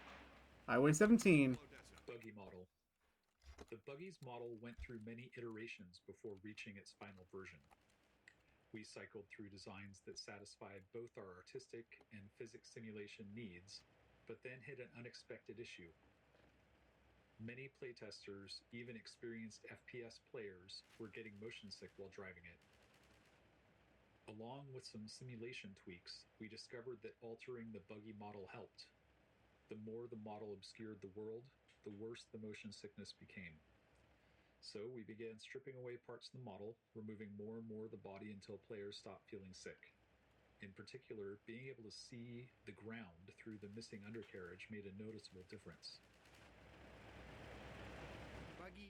Highway 17. Buggy model. The Buggy's model went through many iterations before reaching its final version. We cycled through designs that satisfied both our artistic and physics simulation needs, but then hit an unexpected issue. Many playtesters, even experienced FPS players, were getting motion sick while driving it. Along with some simulation tweaks, we discovered that altering the Buggy model helped. The more the model obscured the world, the worse the motion sickness became. So we began stripping away parts of the model, removing more and more of the body until players stopped feeling sick. In particular, being able to see the ground through the missing undercarriage made a noticeable difference.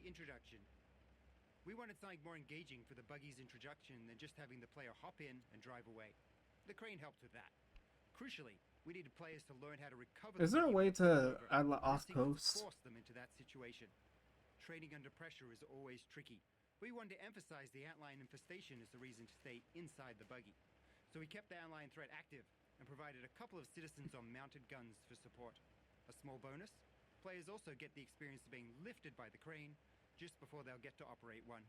Buggy introduction. We wanted something more engaging for the Buggy's introduction than just having the player hop in and drive away. The crane helped with that. Crucially, we needed players to learn how to recover. Is there a way to add off coast? Force them into that situation. Training under pressure is always tricky. We wanted to emphasize the outline infestation as the reason to stay inside the Buggy. So we kept the outline threat active and provided a couple of citizens on mounted guns for support. A small bonus, players also get the experience of being lifted by the crane just before they'll get to operate one.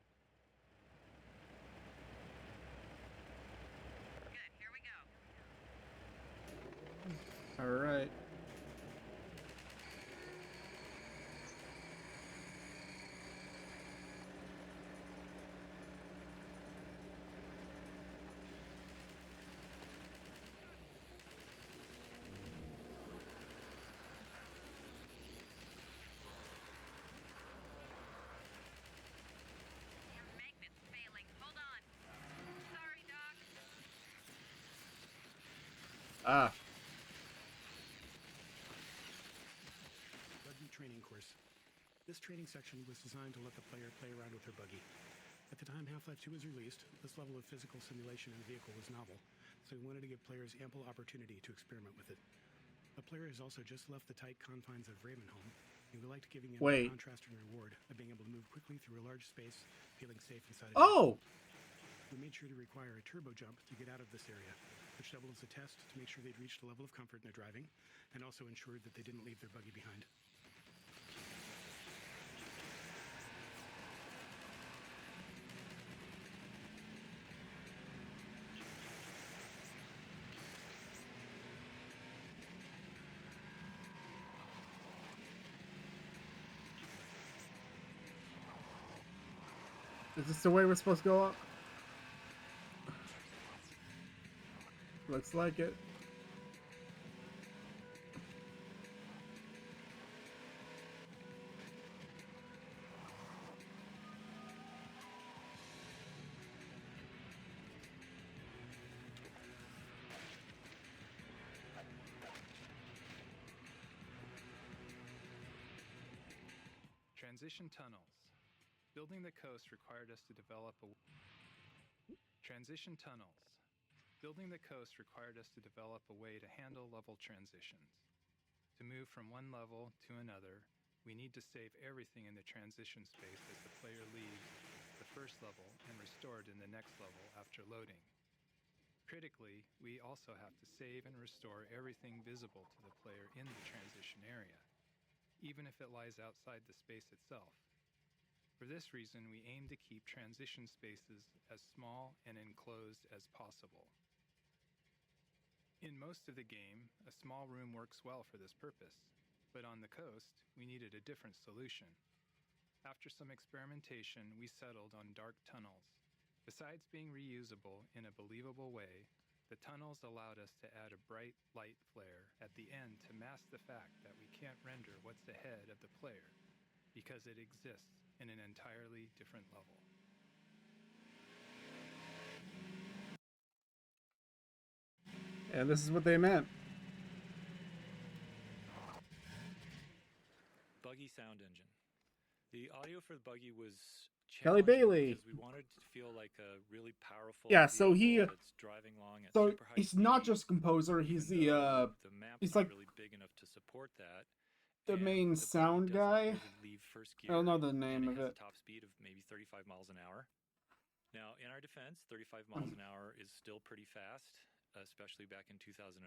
Good, here we go. All right. Ah. Buggy training course. This training section was designed to let the player play around with her buggy. At the time Half-Life 2 was released, this level of physical simulation in a vehicle was novel, so we wanted to give players ample opportunity to experiment with it. The player has also just left the tight confines of Ravenholm, and we liked giving him a contrast and reward of being able to move quickly through a large space, feeling safe inside of it. We made sure to require a turbo jump to get out of this area, which doubled as a test to make sure they'd reached a level of comfort in their driving, and also ensured that they didn't leave their buggy behind. Is this the way we're supposed to go up? Looks like it. Transition tunnels. Building the coast required us to develop a way to handle level transitions. To move from one level to another, we need to save everything in the transition space as the player leaves the first level and restored in the next level after loading. Critically, we also have to save and restore everything visible to the player in the transition area, even if it lies outside the space itself. For this reason, we aim to keep transition spaces as small and enclosed as possible. In most of the game, a small room works well for this purpose, but on the coast, we needed a different solution. After some experimentation, we settled on dark tunnels. Besides being reusable in a believable way, the tunnels allowed us to add a bright light flare at the end to mask the fact that we can't render what's ahead of the player, because it exists in an entirely different level. And this is what they meant. Buggy sound engine. The audio for the Buggy was Kelly Bailey. because we wanted to feel like a really powerful so he that's driving along at so super high he's speed, not just composer, he's the map's he's not like really big enough to support that. the main sound guy. Leave first I don't know the name and of it. Has a top speed of maybe 35 miles an hour. Now, in our defense, 35 miles an hour is still pretty fast, especially back in 2004.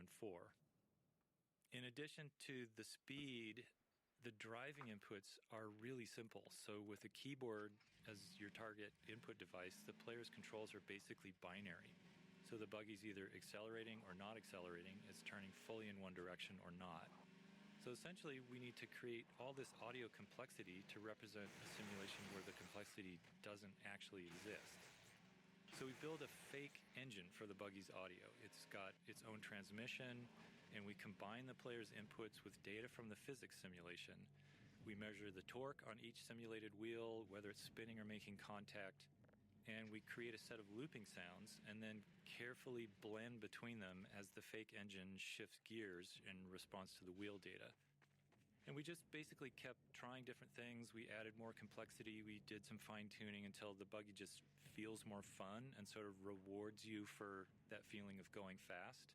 In addition to the speed, the driving inputs are really simple. So with a keyboard as your target input device, the player's controls are basically binary. So the buggy's either accelerating or not accelerating, it's turning fully in one direction or not. So essentially, we need to create all this audio complexity to represent a simulation where the complexity doesn't actually exist. So we build a fake engine for the buggy's audio. It's got its own transmission, and we combine the player's inputs with data from the physics simulation. We measure the torque on each simulated wheel, whether it's spinning or making contact, and we create a set of looping sounds and then carefully blend between them as the fake engine shifts gears in response to the wheel data. And we just basically kept trying different things. We added more complexity. We did some fine-tuning until the buggy just feels more fun and sort of rewards you for that feeling of going fast.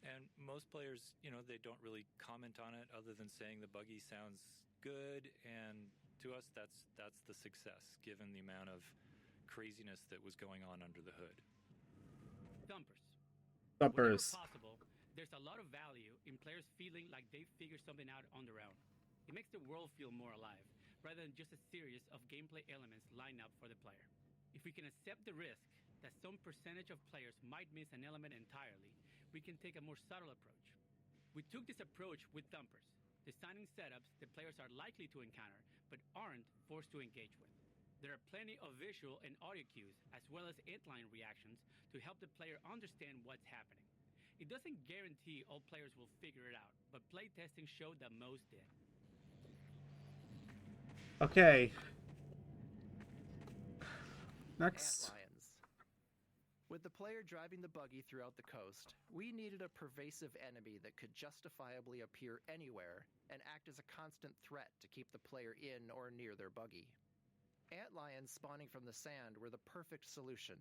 And most players, they don't really comment on it other than saying the buggy sounds good. And to us, that's the success, given the amount of craziness that was going on under the hood. Thumpers. Thumpers. Whenever possible, there's a lot of value in players feeling like they figured something out on their own. It makes the world feel more alive, rather than just a series of gameplay elements lined up for the player. If we can accept the risk that some percentage of players might miss an element entirely, we can take a more subtle approach. We took this approach with Thumpers, designing setups that players are likely to encounter, but aren't forced to engage with. There are plenty of visual and audio cues, as well as inline reactions, to help the player understand what's happening. It doesn't guarantee all players will figure it out, but playtesting showed that most did. Okay. Next. Antlions. With the player driving the buggy throughout the coast, we needed a pervasive enemy that could justifiably appear anywhere and act as a constant threat to keep the player in or near their buggy. Antlions spawning from the sand were the perfect solution.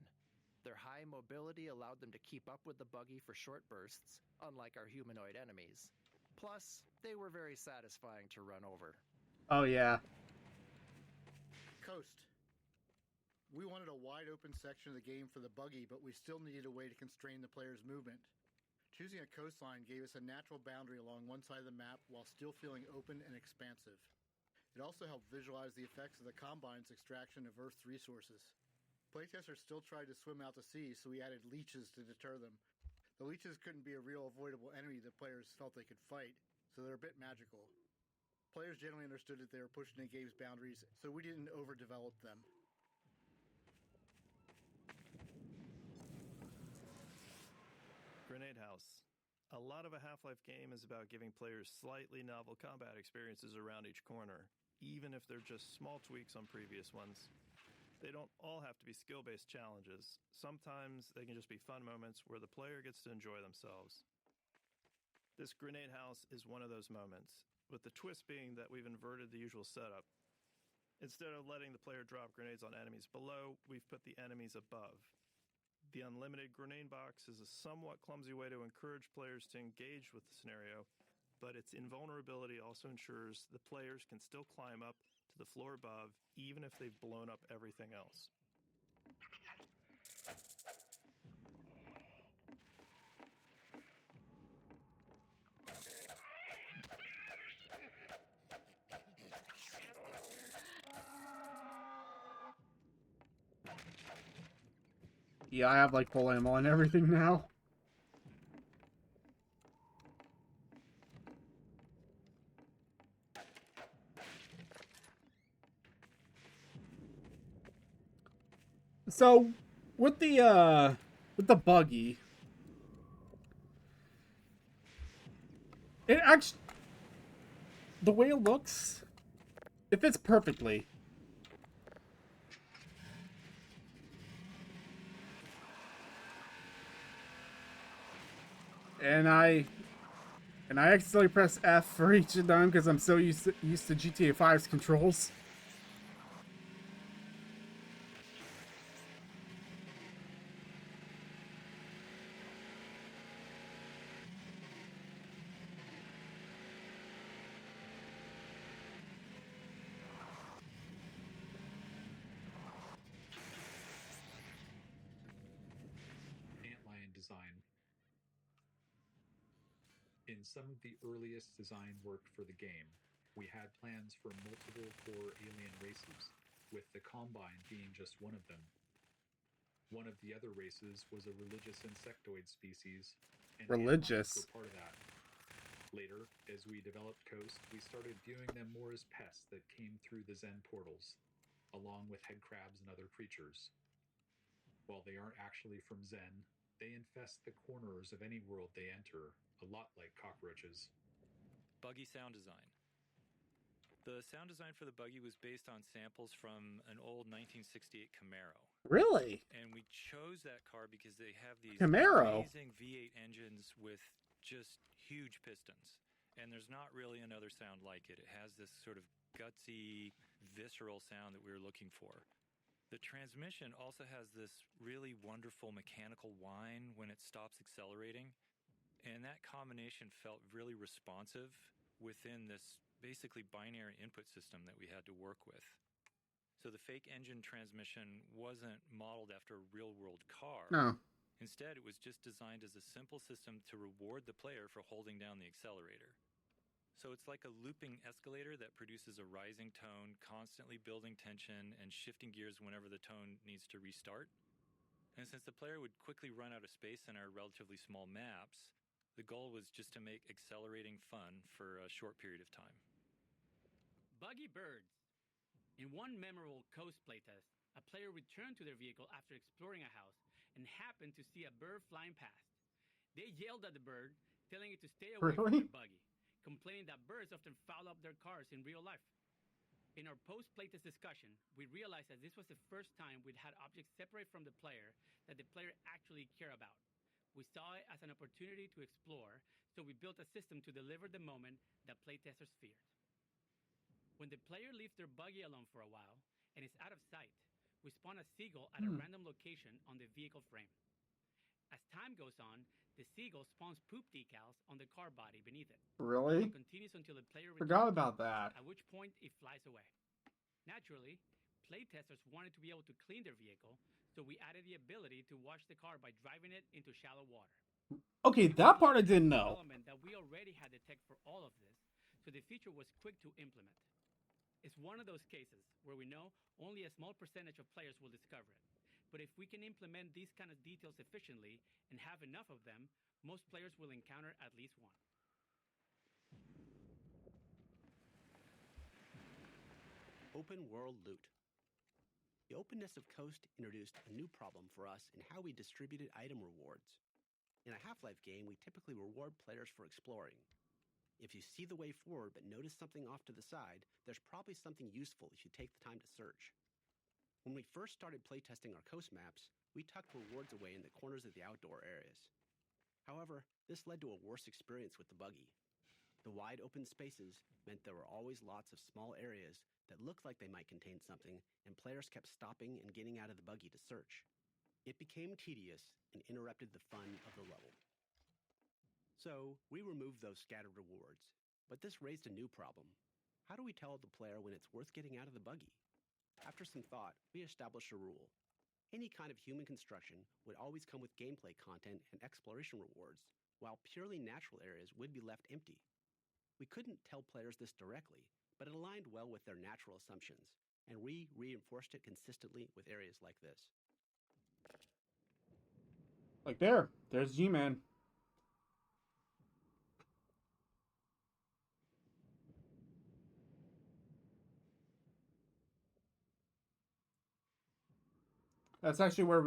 Their high mobility allowed them to keep up with the buggy for short bursts, unlike our humanoid enemies. Plus, they were very satisfying to run over. Oh, yeah. Coast. We wanted a wide open section of the game for the buggy, but we still needed a way to constrain the player's movement. Choosing a coastline gave us a natural boundary along one side of the map while still feeling open and expansive. It also helped visualize the effects of the Combine's extraction of Earth's resources. Playtesters still tried to swim out to sea, so we added leeches to deter them. The leeches couldn't be a real avoidable enemy that players felt they could fight, so they're a bit magical. Players generally understood that they were pushing the game's boundaries, so we didn't overdevelop them. Grenade House. A lot of a Half-Life game is about giving players slightly novel combat experiences around each corner, even if they're just small tweaks on previous ones. They don't all have to be skill-based challenges. Sometimes they can just be fun moments where the player gets to enjoy themselves. This Grenade House is one of those moments, with the twist being that we've inverted the usual setup. Instead of letting the player drop grenades on enemies below, we've put the enemies above. The unlimited grenade box is a somewhat clumsy way to encourage players to engage with the scenario, but its invulnerability also ensures the players can still climb up to the floor above, even if they've blown up everything else. Yeah, I have like full ammo and everything now. So, with the buggy, it actually, the way it looks, it fits perfectly. And I accidentally press F for each of them because I'm so used to GTA 5's controls. Antlion design. In some of the earliest design work for the game, we had plans for multiple core alien races, with the Combine being just one of them. One of the other races was a religious insectoid species, and Religious? antlions were part of that. Later, as we developed Coast, we started viewing them more as pests that came through the Zen portals, along with head crabs and other creatures. While they aren't actually from Zen, they infest the corners of any world they enter, a lot like cockroaches. Buggy sound design. The sound design for the buggy was based on samples from an old 1968 Camaro. Really? And we chose that car because they have these Camaro? amazing V8 engines with just huge pistons. and there's not really another sound like it. It has this sort of gutsy, visceral sound that we were looking for. The transmission also has this really wonderful mechanical whine when it stops accelerating, and that combination felt really responsive within this basically binary input system that we had to work with. So the fake engine transmission wasn't modeled after a real-world car. No. Instead, it was just designed as a simple system to reward the player for holding down the accelerator. So it's like a looping escalator that produces a rising tone, constantly building tension and shifting gears whenever the tone needs to restart. And since the player would quickly run out of space in our relatively small maps, the goal was just to make accelerating fun for a short period of time. Buggy birds. In one memorable coast playtest, a player returned to their vehicle after exploring a house and happened to see a bird flying past. They yelled at the bird, telling it to stay away from the buggy, complaining that birds often foul up their cars in real life. In our post-playtest discussion, we realized that this was the first time we'd had objects separate from the player that the player actually cared about. We saw it as an opportunity to explore, so we built a system to deliver the moment that playtesters feared. When the player leaves their buggy alone for a while and is out of sight, we spawn a seagull at a random location on the vehicle frame. As time goes on, the seagull spawns poop decals on the car body beneath it. Really? It continues until the player Forgot returns, about that. at which point it flies away. Naturally, playtesters wanted to be able to clean their vehicle, so we added the ability to wash the car by driving it into shallow water. Okay, that part I didn't know. Element that we already had the tech for all of this, so the feature was quick to implement. It's one of those cases where we know only a small percentage of players will discover it. But if we can implement these kind of details efficiently and have enough of them, most players will encounter at least one. Open world loot. The openness of Coast introduced a new problem for us in how we distributed item rewards. In a Half-Life game, we typically reward players for exploring. If you see the way forward but notice something off to the side, there's probably something useful if you take the time to search. When we first started playtesting our coast maps, we tucked rewards away in the corners of the outdoor areas. However, this led to a worse experience with the buggy. The wide open spaces meant there were always lots of small areas that looked like they might contain something, and players kept stopping and getting out of the buggy to search. It became tedious and interrupted the fun of the level. So, we removed those scattered rewards. But this raised a new problem. How do we tell the player when it's worth getting out of the buggy? After some thought, we established a rule. Any kind of human construction would always come with gameplay content and exploration rewards, while purely natural areas would be left empty. We couldn't tell players this directly, but it aligned well with their natural assumptions, and we reinforced it consistently with areas like this. Like there's G-Man. That's actually where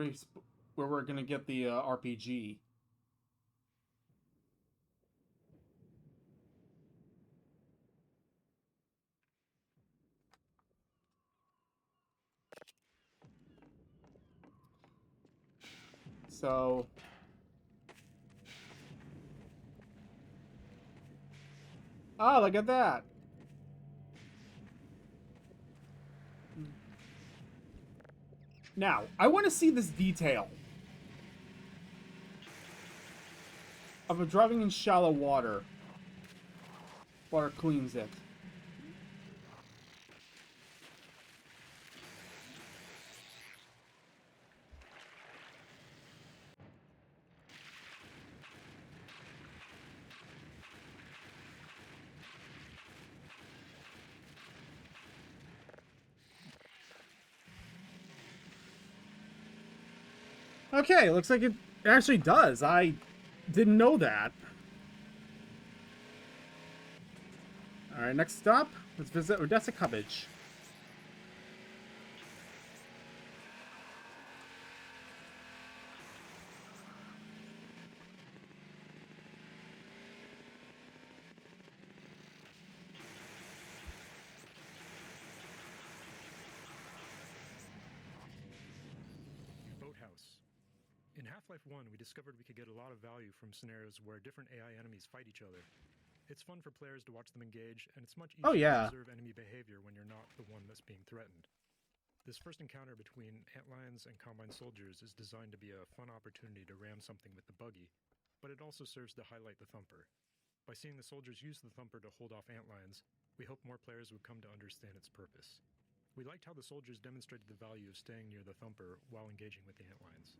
we're gonna get the RPG. So look at that. Now, I want to see this detail of driving in shallow water. Water cleans it. Okay, looks like it actually does. I didn't know that. Alright, next stop, let's visit Odessa Cottage. Boathouse. In Half-Life 1, we discovered we could get a lot of value from scenarios where different AI enemies fight each other. It's fun for players to watch them engage, and it's much Oh, easier yeah. to observe enemy behavior when you're not the one that's being threatened. This first encounter between antlions and combine soldiers is designed to be a fun opportunity to ram something with the buggy, but it also serves to highlight the thumper. By seeing the soldiers use the thumper to hold off antlions, we hope more players would come to understand its purpose. We liked how the soldiers demonstrated the value of staying near the thumper while engaging with the antlions.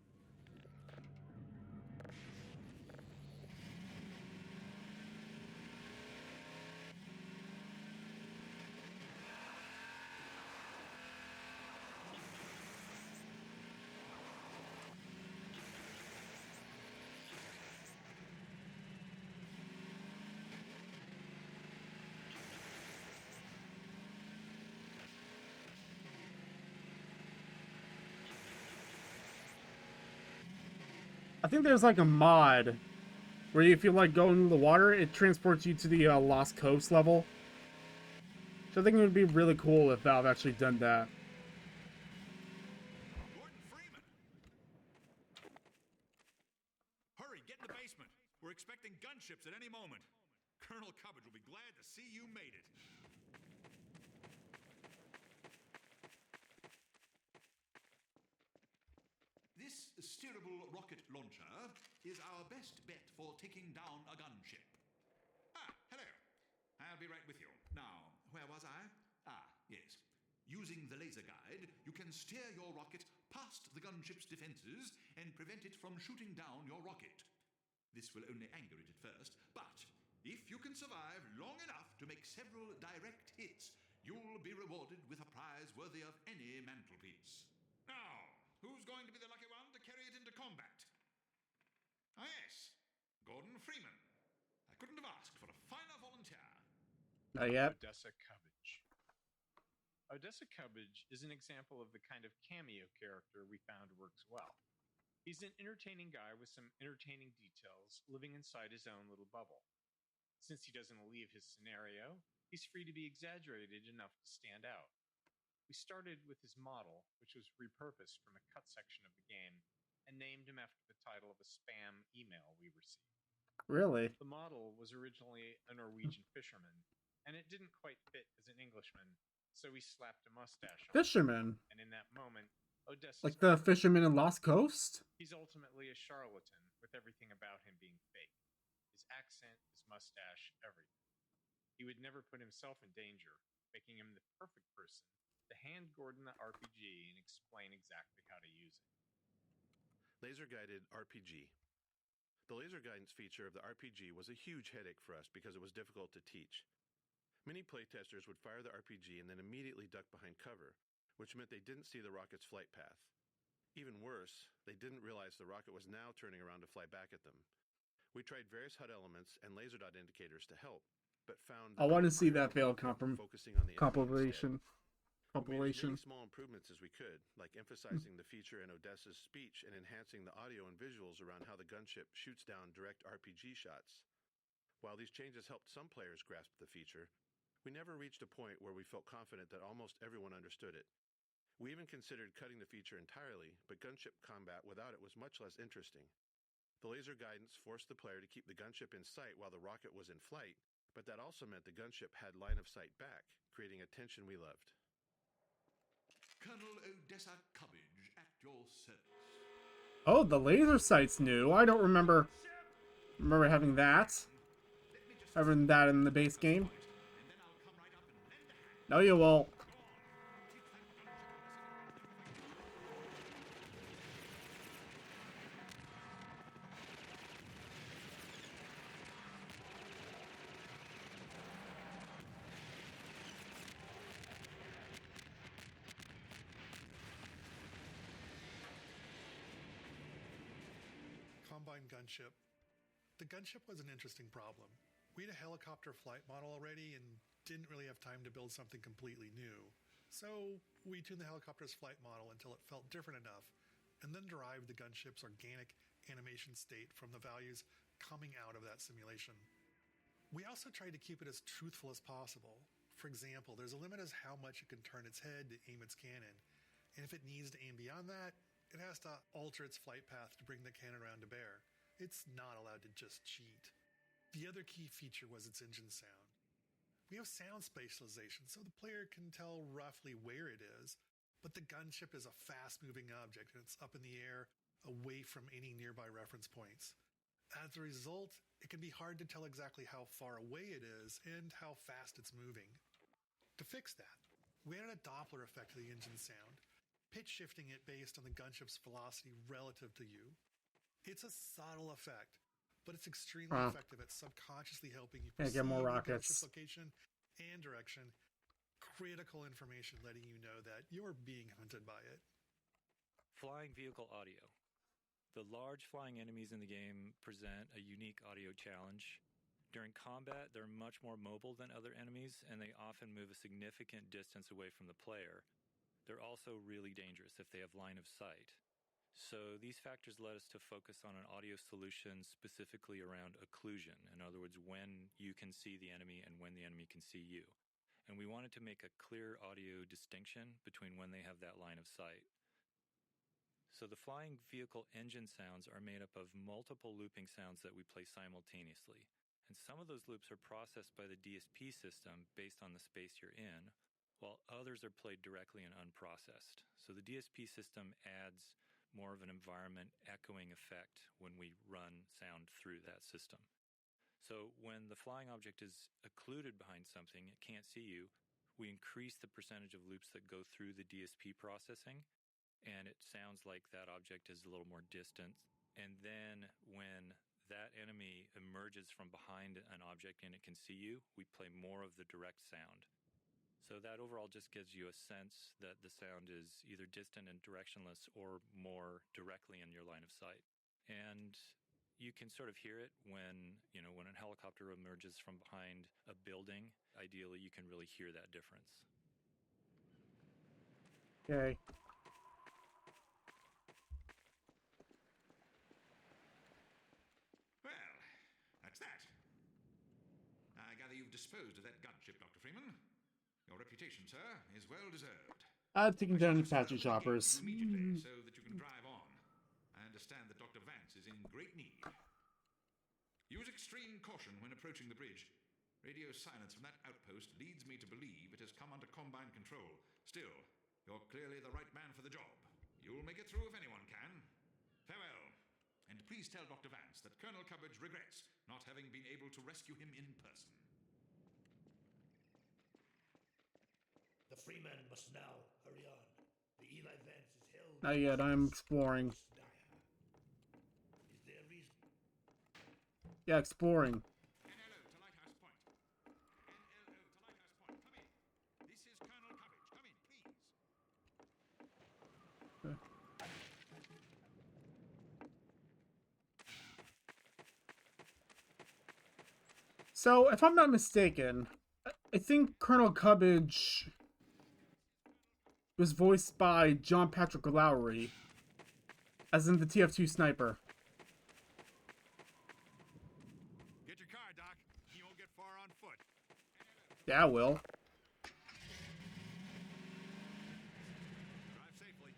I think there's like a mod where if you like go into the water, it transports you to the Lost Coast level. So I think it would be really cool if Valve actually done that. Hurry, get in the basement. We're expecting gunships at any moment. Colonel Cubbage will be glad to see you made it. This steerable rocket launcher is our best bet for taking down a gunship. Ah, hello. I'll be right with you. Now, where was I? Ah, yes. Using the laser guide, you can steer your rocket past the gunship's defenses and prevent it from shooting down your rocket. This will only anger it at first, but if you can survive long enough to make several direct hits, you'll be rewarded with a prize worthy of any mantelpiece. Now, who's going to be the lucky one to carry it into combat? Ah, yes, Gordon Freeman. I couldn't have asked for a finer volunteer. Not yet. Odessa Cubbage. Odessa Cubbage is an example of the kind of cameo character we found works well. He's an entertaining guy with some entertaining details, living inside his own little bubble. Since he doesn't leave his scenario, he's free to be exaggerated enough to stand out. We started with his model, which was repurposed from a cut section of the game, and named him after the title of a spam email we received. Really? The model was originally a Norwegian fisherman, and it didn't quite fit as an Englishman, so we slapped a mustache on Fisherman? it. And in that moment, Odessa's Like the fisherman in Lost Coast? He's ultimately a charlatan, with everything about him being fake. His accent, his mustache, everything. He would never put himself in danger, making him the perfect person to hand Gordon the RPG and explain exactly how to use it. Laser-guided RPG. The laser guidance feature of the RPG was a huge headache for us because it was difficult to teach. Many playtesters would fire the RPG and then immediately duck behind cover, which meant they didn't see the rocket's flight path. Even worse, they didn't realize the rocket was now turning around to fly back at them. We tried various HUD elements and laser dot indicators to help, but found I want to see that failed compilation. We made as many small improvements as we could, like emphasizing the feature in Odessa's speech and enhancing the audio and visuals around how the gunship shoots down direct RPG shots. While these changes helped some players grasp the feature, we never reached a point where we felt confident that almost everyone understood it. We even considered cutting the feature entirely, but gunship combat without it was much less interesting. The laser guidance forced the player to keep the gunship in sight while the rocket was in flight, but that also meant the gunship had line of sight back, creating a tension we loved. Colonel Odessa Cubbage at your service. Oh, the laser sight's new. I don't remember having that. Having that in the base game. No, you won't. Combine gunship. The gunship was an interesting problem. We had a helicopter flight model already and didn't really have time to build something completely new. So we tuned the helicopter's flight model until it felt different enough, and then derived the gunship's organic animation state from the values coming out of that simulation. We also tried to keep it as truthful as possible. For example, there's a limit as how much it can turn its head to aim its cannon, and if it needs to aim beyond that, it has to alter its flight path to bring the cannon around to bear. It's not allowed to just cheat. The other key feature was its engine sound. We have sound spatialization, so the player can tell roughly where it is, but the gunship is a fast-moving object and it's up in the air away from any nearby reference points. As a result, it can be hard to tell exactly how far away it is and how fast it's moving. To fix that, we added a Doppler effect to the engine sound, pitch shifting it based on the gunship's velocity relative to you. It's a subtle effect, but it's extremely effective at subconsciously helping you perceive get more your rockets. gunship's location and direction. Critical information letting you know that you're being hunted by it. Flying vehicle audio. The large flying enemies in the game present a unique audio challenge. During combat, they're much more mobile than other enemies, and they often move a significant distance away from the player. They're also really dangerous if they have line of sight. So these factors led us to focus on an audio solution specifically around occlusion. In other words, when you can see the enemy and when the enemy can see you. And we wanted to make a clear audio distinction between when they have that line of sight. So the flying vehicle engine sounds are made up of multiple looping sounds that we play simultaneously. And some of those loops are processed by the DSP system based on the space you're in, while others are played directly and unprocessed. So the DSP system adds more of an environment echoing effect when we run sound through that system. So when the flying object is occluded behind something, it can't see you, we increase the percentage of loops that go through the DSP processing, and it sounds like that object is a little more distant. And then when that enemy emerges from behind an object and it can see you, we play more of the direct sound. So that overall just gives you a sense that the sound is either distant and directionless or more directly in your line of sight. And you can sort of hear it when a helicopter emerges from behind a building. Ideally, you can really hear that difference. Okay. Well, that's that. I gather you've disposed of that gunship, Dr. Freeman. Your reputation, sir, is well deserved. Taking down Apache choppers. Immediately, so that you can drive on. I understand that Dr. Vance is in great need. Use extreme caution when approaching the bridge. Radio silence from that outpost leads me to believe it has come under Combine control. Still, you're clearly the right man for the job. You'll make it through if anyone can. Farewell. And please tell Dr. Vance that Colonel Cubbage regrets not having been able to rescue him in person. The Freeman must now hurry on. The Eli Vance is held. Not yet, I'm exploring. Is there a reason? Yeah, exploring. NLO to Lighthouse Point. NLO to Lighthouse Point. Come in. This is Colonel Cubbage. Come in, please. So, if I'm not mistaken, I think Colonel Cubbage was voiced by John Patrick Lowry, as in the TF2 sniper. Get your car, Doc. You won't get far on foot. Yeah, I will. Drive safely.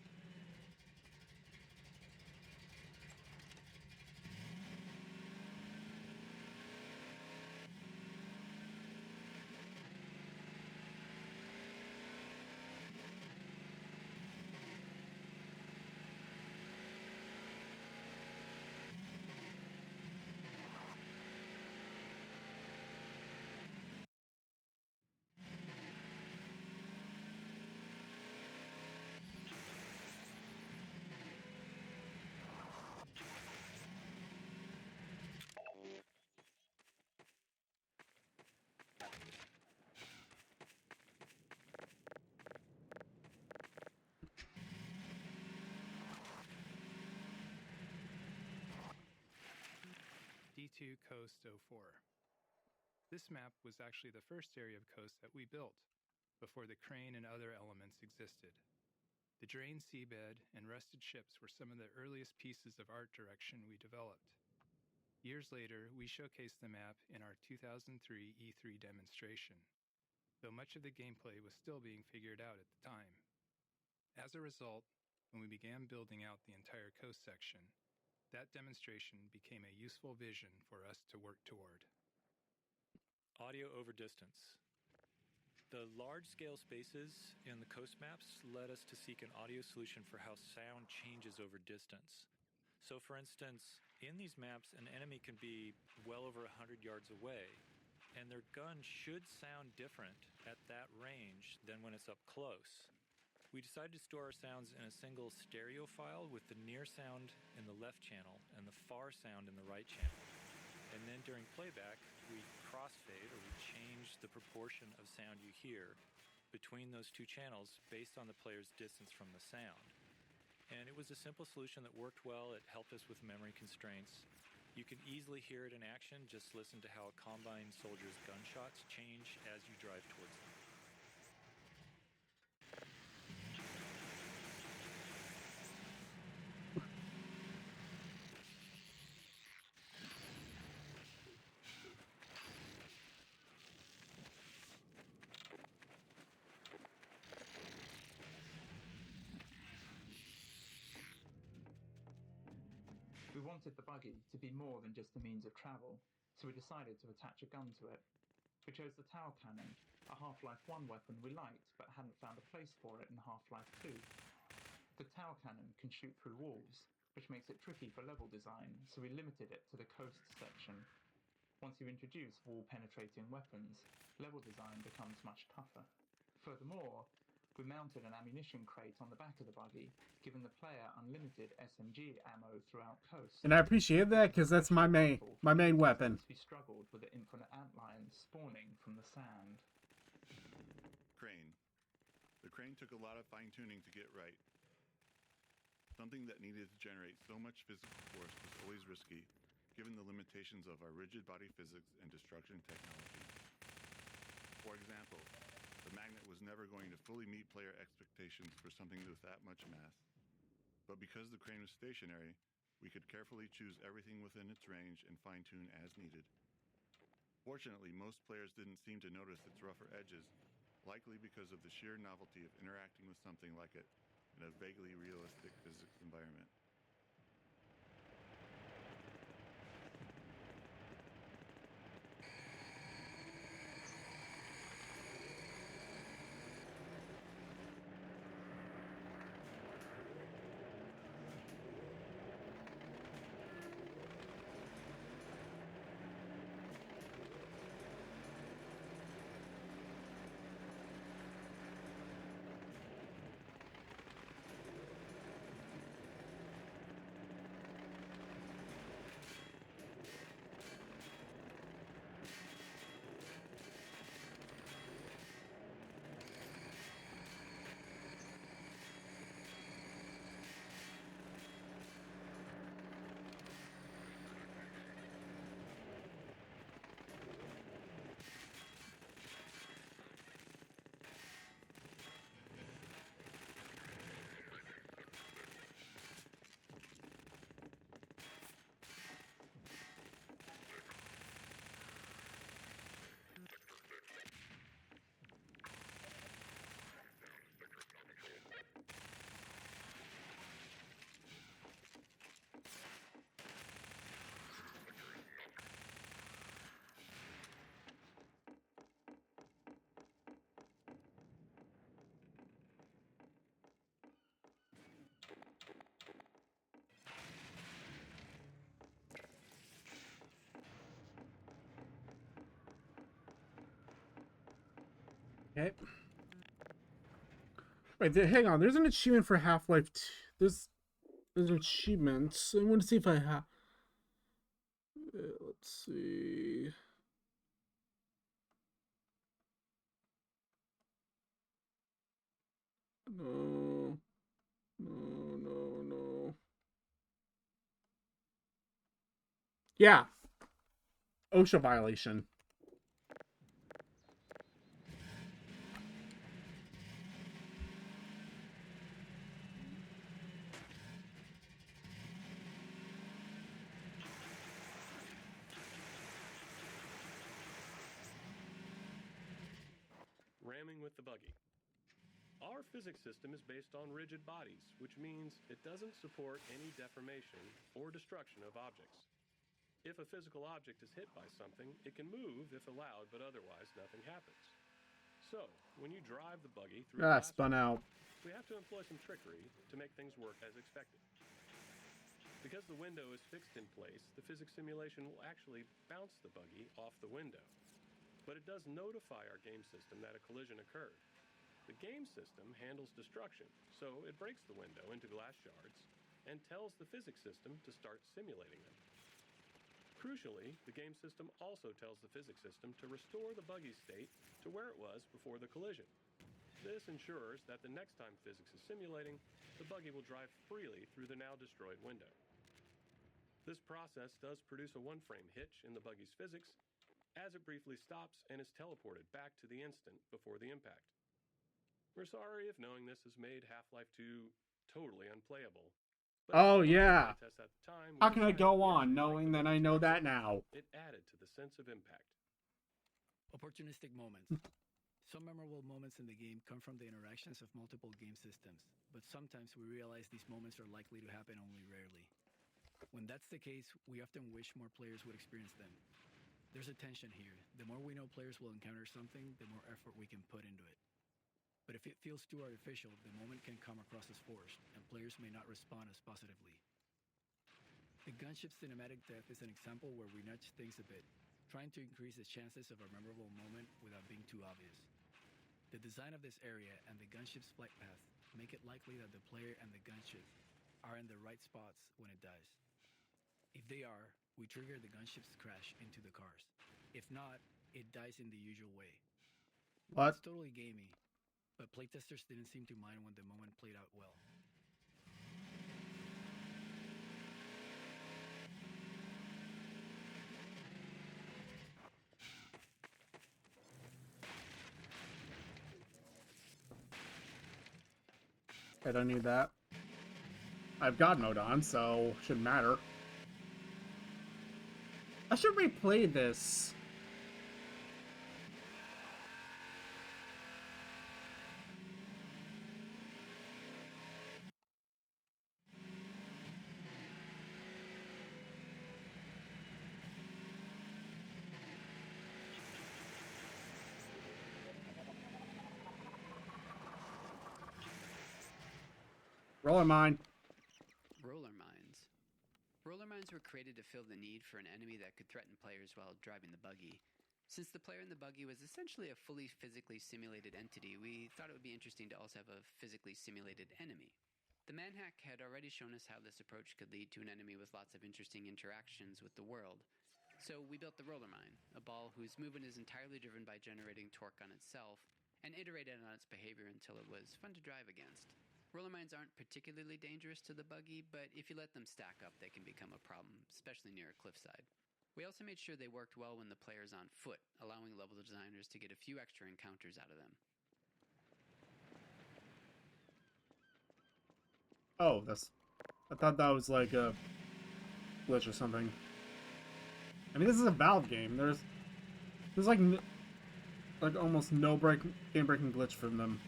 D2 Coast 04. This map was actually the first area of coast that we built, before the crane and other elements existed. The drained seabed and rusted ships were some of the earliest pieces of art direction we developed. Years later, we showcased the map in our 2003 E3 demonstration, though much of the gameplay was still being figured out at the time. As a result, when we began building out the entire coast section, that demonstration became a useful vision for us to work toward. Audio over distance. The large-scale spaces in the coast maps led us to seek an audio solution for how sound changes over distance. So for instance, in these maps, an enemy can be well over 100 yards away, and their gun should sound different at that range than when it's up close. We decided to store our sounds in a single stereo file with the near sound in the left channel and the far sound in the right channel. And then during playback, we crossfade, or we change the proportion of sound you hear between those two channels based on the player's distance from the sound. And it was a simple solution that worked well. It helped us with memory constraints. You can easily hear it in action. Just listen to how a Combine soldier's gunshots change as you drive towards them. We wanted the buggy to be more than just a means of travel, so we decided to attach a gun to it. We chose the Tower Cannon, a Half-Life 1 weapon we liked but hadn't found a place for it in Half-Life 2. The Tower Cannon can shoot through walls, which makes it tricky for level design, so we limited it to the coast section. Once you introduce wall-penetrating weapons, level design becomes much tougher. Furthermore, we mounted an ammunition crate on the back of the buggy, giving the player unlimited SMG ammo throughout coast. And I appreciate that because that's my main weapon. We struggled with the infinite antlions spawning from the sand. Crane. The crane took a lot of fine-tuning to get right. Something that needed to generate so much physical force was always risky, given the limitations of our rigid body physics and destruction technology. For example, the magnet was never going to fully meet player expectations for something with that much mass. But because the crane was stationary, we could carefully choose everything within its range and fine-tune as needed. Fortunately, most players didn't seem to notice its rougher edges, likely because of the sheer novelty of interacting with something like it in a vaguely realistic physics environment. Okay. Wait, hang on. There's an achievement for Half-Life 2. There's an achievement. I want to see if I have... let's see... No. No. Yeah. OSHA violation. Ramming with the buggy. Our physics system is based on rigid bodies, which means it doesn't support any deformation or destruction of objects. If If a physical object is hit by something, it can move if allowed, but otherwise nothing happens. So, when you drive the buggy through a Spun out. we have to employ some trickery to make things work as expected. Because the window is fixed in place, the physics simulation will actually bounce the buggy off the window. But it does notify our game system that a collision occurred. The game system handles destruction, so it breaks the window into glass shards and tells the physics system to start simulating them. Crucially, the game system also tells the physics system to restore the buggy state to where it was before the collision. This ensures that the next time physics is simulating, the buggy will drive freely through the now destroyed window. This process does produce a one-frame hitch in the buggy's physics as it briefly stops and is teleported back to the instant before the impact. We're sorry if knowing this has made Half-Life 2 totally unplayable. Oh, yeah. How can I go on knowing that I know that now? It added to the sense of impact. Opportunistic moments. Some memorable moments in the game come from the interactions of multiple game systems, but sometimes we realize these moments are likely to happen only rarely. When that's the case, we often wish more players would experience them. There's a tension here. The more we know players will encounter something, the more effort we can put into it. But if it feels too artificial, the moment can come across as forced, and players may not respond as positively. The gunship cinematic death is an example where we nudge things a bit, trying to increase the chances of a memorable moment without being too obvious. The design of this area and the gunship's flight path make it likely that the player and the gunship are in the right spots when it dies. If they are, we trigger the gunship's crash into the cars. If not, it dies in the usual way. What? It's totally gamey, but playtesters didn't seem to mind when the moment played out well. I don't need that. I've got mode on, so shouldn't matter. I should replay this. Roller mine. Roller mines. Roller mines were created to fill the need for an enemy that could threaten players while driving the buggy. Since the player in the buggy was essentially a fully physically simulated entity, we thought it would be interesting to also have a physically simulated enemy. The manhack had already shown us how this approach could lead to an enemy with lots of interesting interactions with the world. So we built the roller mine, a ball whose movement is entirely driven by generating torque on itself, and iterated on its behavior until it was fun to drive against. Roller mines aren't particularly dangerous to the buggy, but if you let them stack up, they can become a problem, especially near a cliffside. We also made sure they worked well when the player's on foot, allowing level designers to get a few extra encounters out of them. Oh, I thought that was like a glitch or something. I mean, this is a Valve game. There's like almost no game-breaking glitch from them.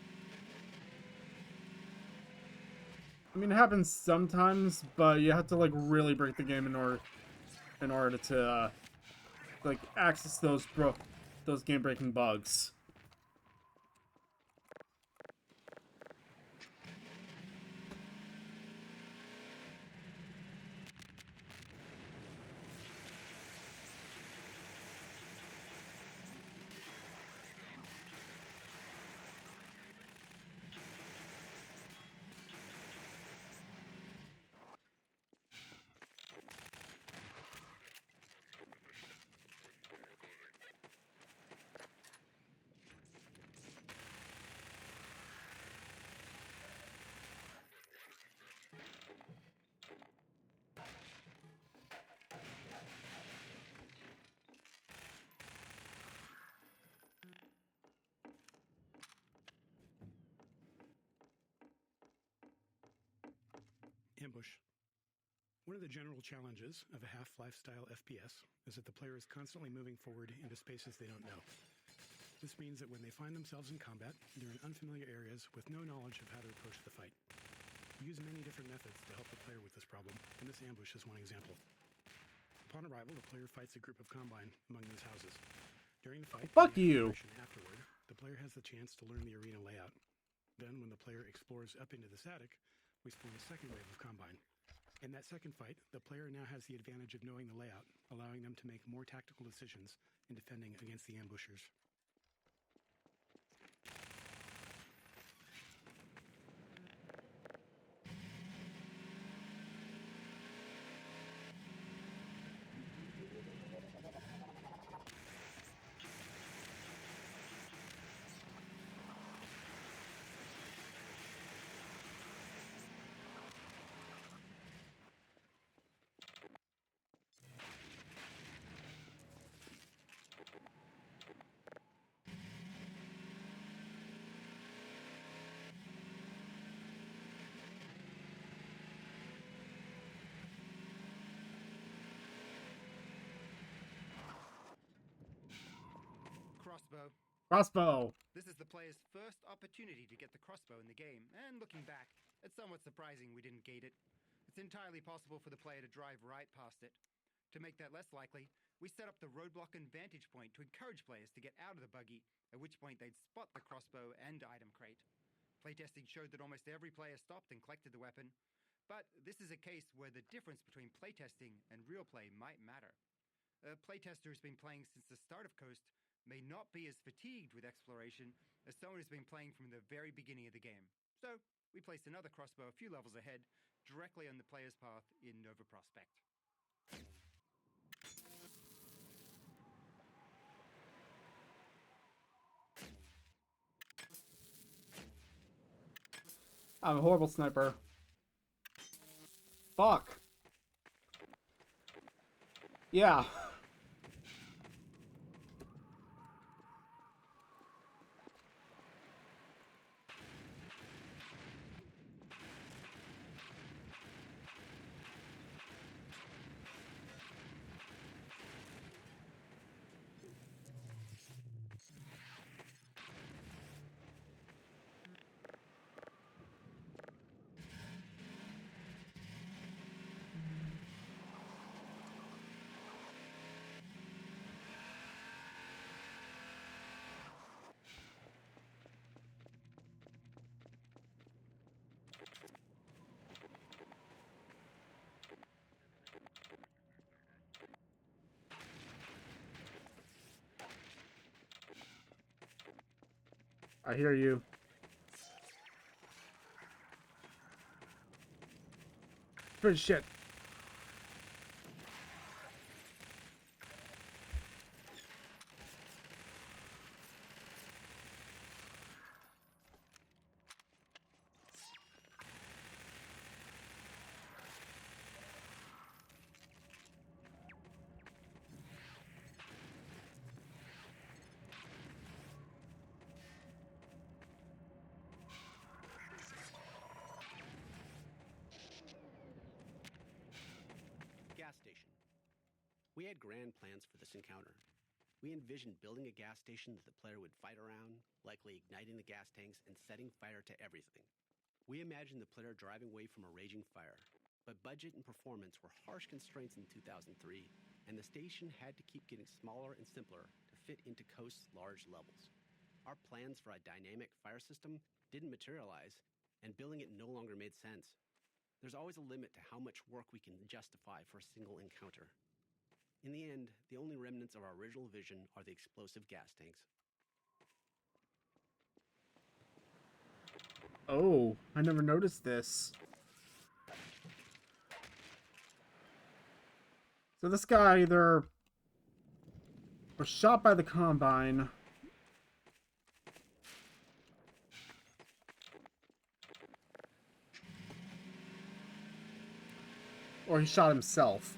I mean, it happens sometimes, but you have to like really break the game in order to like access those game-breaking bugs. Ambush. One of the general challenges of a Half-Life style FPS is that the player is constantly moving forward into spaces they don't know. This means that when they find themselves in combat, they're in unfamiliar areas with no knowledge of how to approach the fight. We use many different methods to help the player with this problem, and this ambush is one example. Upon arrival, the player fights a group of Combine among those houses. During the fight, Fuck and the you. exploration afterward, the player has the chance to learn the arena layout. Then, when the player explores up into this attic, we spawn a second wave of Combine. In that second fight, the player now has the advantage of knowing the layout, allowing them to make more tactical decisions in defending against the ambushers. Crossbow. Crossbow. This is the player's first opportunity to get the crossbow in the game, and looking back, it's somewhat surprising we didn't gate it. It's entirely possible for the player to drive right past it. To make that less likely, we set up the roadblock and vantage point to encourage players to get out of the buggy, at which point they'd spot the crossbow and item crate. Playtesting showed that almost every player stopped and collected the weapon, but this is a case where the difference between playtesting and real play might matter. A playtester who's been playing since the start of Coast may not be as fatigued with exploration as someone who's been playing from the very beginning of the game. So, we placed another crossbow a few levels ahead, directly on the player's path in Nova Prospect. I'm a horrible sniper. Fuck. Yeah. I hear you. Good shit. Gas station. We had grand plans for this encounter. We envisioned building a gas station that the player would fight around, likely igniting the gas tanks and setting fire to everything. We imagined the player driving away from a raging fire, but budget and performance were harsh constraints in 2003, and the station had to keep getting smaller and simpler to fit into Coast's large levels. Our plans for a dynamic fire system didn't materialize, and building it no longer made sense. There's always a limit to how much work we can justify for a single encounter. In the end, the only remnants of our original vision are the explosive gas tanks. Oh, I never noticed this. So this guy either was shot by the Combine, or he shot himself.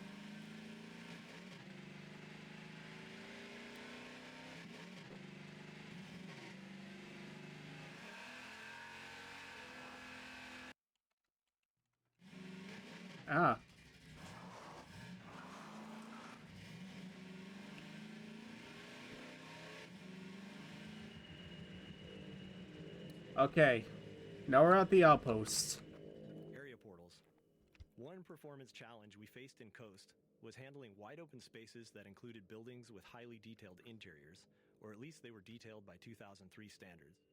Ah. Okay. Now we're at the outpost. Area portals. One performance challenge we faced in Coast was handling wide open spaces that included buildings with highly detailed interiors, or at least they were detailed by 2003 standards.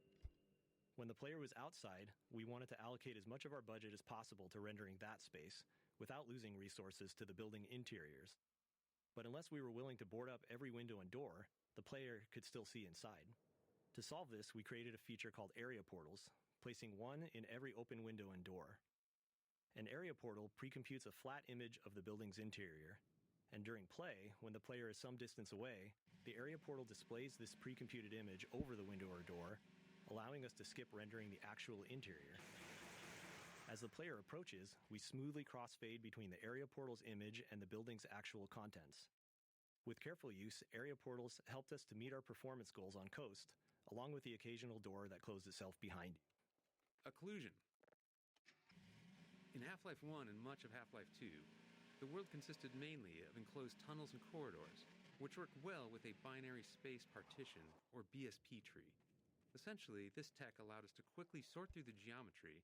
When the player was outside, we wanted to allocate as much of our budget as possible to rendering that space, without losing resources to the building interiors. But unless we were willing to board up every window and door, the player could still see inside. To solve this, we created a feature called area portals, placing one in every open window and door. An area portal precomputes a flat image of the building's interior, and during play, when the player is some distance away, the area portal displays this precomputed image over the window or door, allowing us to skip rendering the actual interior. As the player approaches, we smoothly crossfade between the area portal's image and the building's actual contents. With careful use, area portals helped us to meet our performance goals on Coast, along with the occasional door that closed itself behind. Occlusion. In Half-Life 1 and much of Half-Life 2, the world consisted mainly of enclosed tunnels and corridors, which worked well with a binary space partition, or BSP tree. Essentially, this tech allowed us to quickly sort through the geometry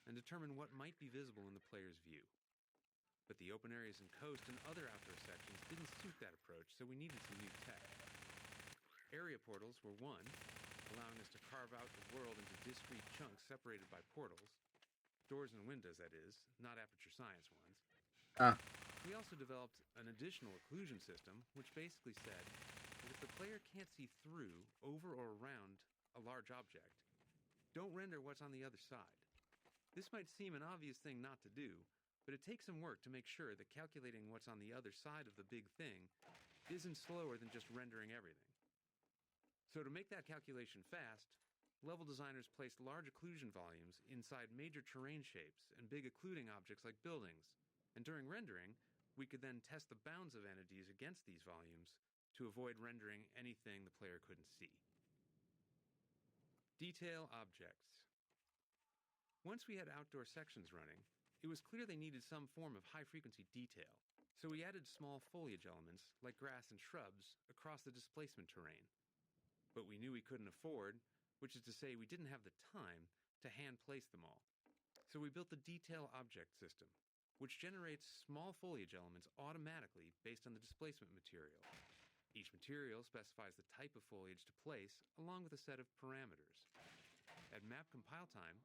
and determine what might be visible in the player's view. But the open areas and coast and other outdoor sections didn't suit that approach, so we needed some new tech. Area portals were one, allowing us to carve out the world into discrete chunks separated by portals. Doors and windows, that is, not aperture science ones. We also developed an additional occlusion system, which basically said that if the player can't see through, over, or around a large object, don't render what's on the other side. This might seem an obvious thing not to do, but it takes some work to make sure that calculating what's on the other side of the big thing isn't slower than just rendering everything. So to make that calculation fast, level designers placed large occlusion volumes inside major terrain shapes and big occluding objects like buildings, and during rendering, we could then test the bounds of entities against these volumes to avoid rendering anything the player couldn't see. Detail objects. Once we had outdoor sections running, it was clear they needed some form of high-frequency detail, so we added small foliage elements, like grass and shrubs, across the displacement terrain. But we knew we couldn't afford, which is to say we didn't have the time, to hand-place them all. So we built the Detail Object System, which generates small foliage elements automatically based on the displacement material. Each material specifies the type of foliage to place, along with a set of parameters. At map compile time,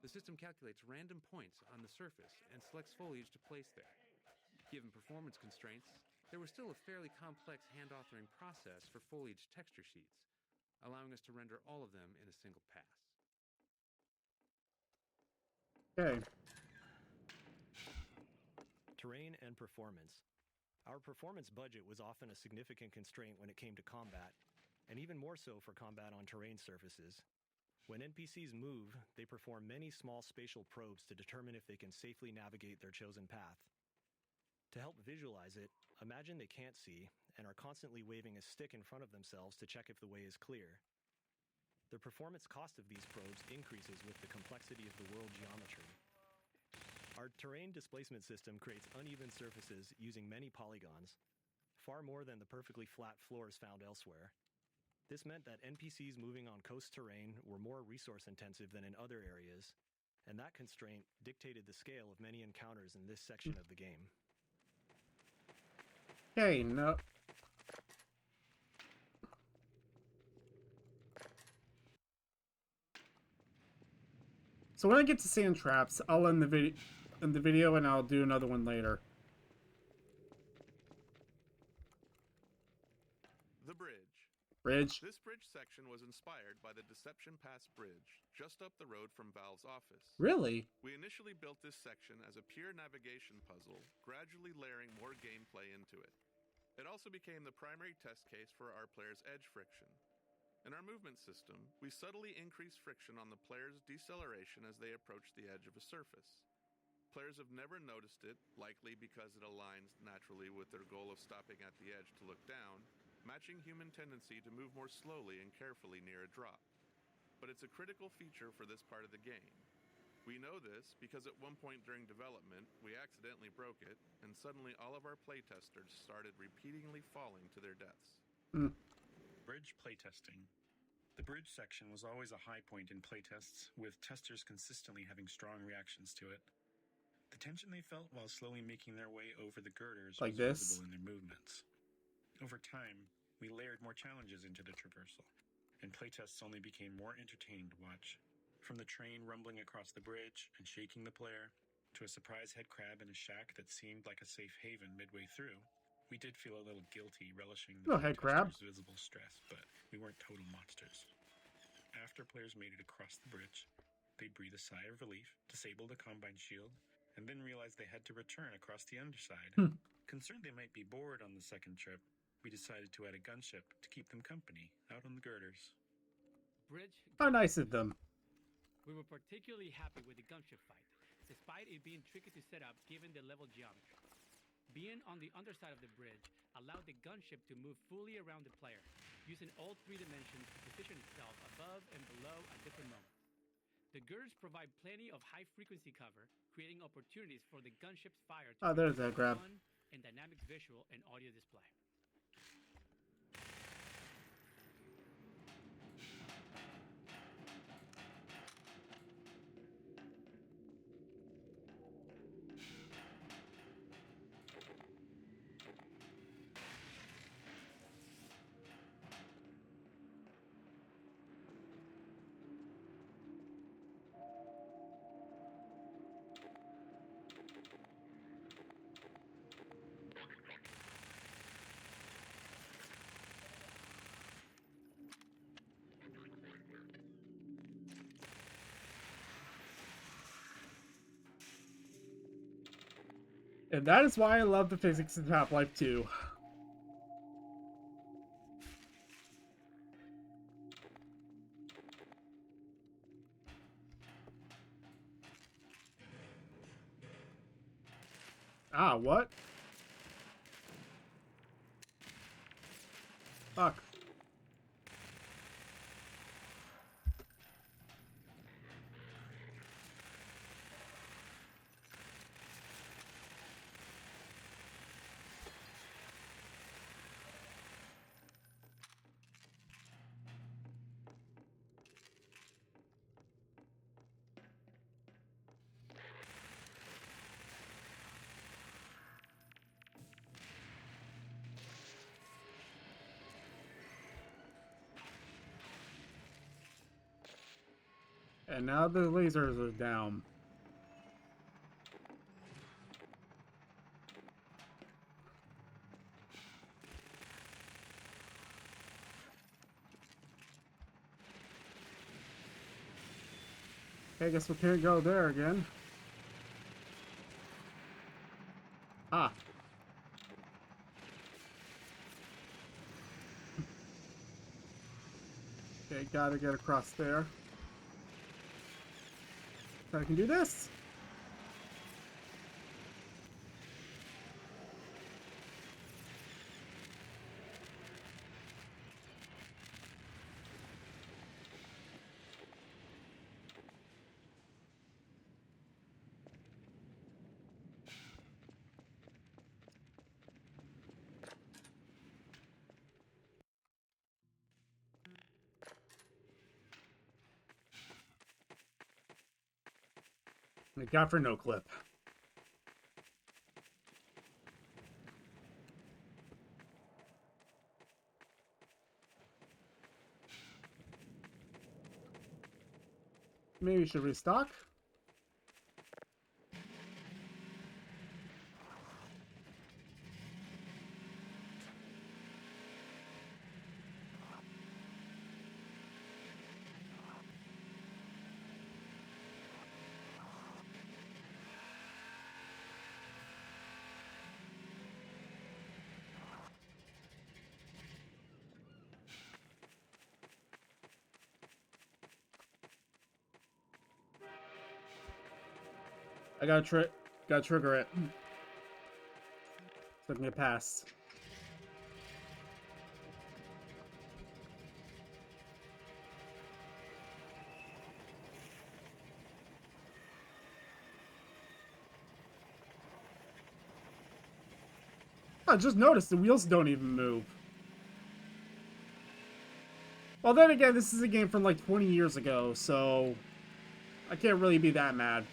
the system calculates random points on the surface and selects foliage to place there. Given performance constraints, there was still a fairly complex hand-authoring process for foliage texture sheets, allowing us to render all of them in a single pass. Okay. Terrain and performance. Our performance budget was often a significant constraint when it came to combat, and even more so for combat on terrain surfaces. When NPCs move, they perform many small spatial probes to determine if they can safely navigate their chosen path. To help visualize it, imagine they can't see and are constantly waving a stick in front of themselves to check if the way is clear. The performance cost of these probes increases with the complexity of the world geometry. Our terrain displacement system creates uneven surfaces using many polygons, far more than the perfectly flat floors found elsewhere. This meant that NPCs moving on coast terrain were more resource-intensive than in other areas, and that constraint dictated the scale of many encounters in this section of the game. Okay, no. So when I get to sand traps, I'll end the video and I'll do another one later. The bridge. Bridge. This bridge section was inspired by the Deception Pass Bridge, just up the road from Valve's office. Really? We initially built this section as a pure navigation puzzle, gradually layering more gameplay into it. It also became the primary test case for our players' edge friction. In our movement system, we subtly increase friction on the player's deceleration as they approach the edge of a surface. Players have never noticed it, likely because it aligns naturally with their goal of stopping at the edge to look down, matching human tendency to move more slowly and carefully near a drop. But it's a critical feature for this part of the game. We know this because at one point during development, we accidentally broke it, and suddenly all of our playtesters started repeatedly falling to their deaths. Bridge playtesting. The bridge section was always a high point in playtests, with testers consistently having strong reactions to it. The The tension they felt while slowly making their way over the girders Like was this? visible in their movements. Over time, we layered more challenges into the traversal, and playtests only became more entertaining to watch. From the train rumbling across the bridge and shaking the player, to a surprise head crab in a shack that seemed like a safe haven midway through, we did feel a little guilty relishing the No head crab. playtesters' visible stress, but we weren't total monsters. After players made it across the bridge, they'd breathe a sigh of relief, disable the Combine shield, and then realize they had to return across the underside. Concerned they might be bored on the second trip, we decided to add a gunship to keep them company out on the girders. Bridge. How nice of them. We were particularly happy with the gunship fight, despite it being tricky to set up given the level geometry. Being on the underside of the bridge allowed the gunship to move fully around the player, using all 3 dimensions to position itself above and below at different moments. The girders provide plenty of high-frequency cover, creating opportunities for the gunship's fire to there's produce that grab. fun and dynamic visual and audio display. And that is why I love the physics in Half-Life 2. Ah, what? Fuck. And now the lasers are down. Okay, I guess we can't go there again. Ah. Okay, gotta get across there. I can do this. I got for no clip. Maybe we should restock. I gotta trigger it. Took me a pass. I just noticed the wheels don't even move. Well, then again, this is a game from like 20 years ago, so I can't really be that mad.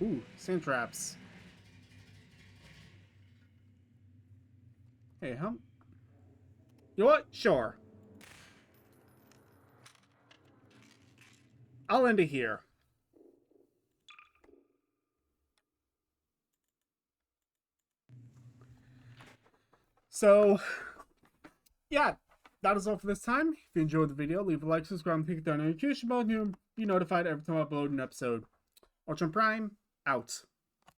Ooh, sand traps. Hey, how? You know what? Sure. I'll end it here. So, yeah, that is all for this time. If you enjoyed the video, leave a like, subscribe, and click the notification bell to be notified every time I upload an episode. Ultron Prime, out.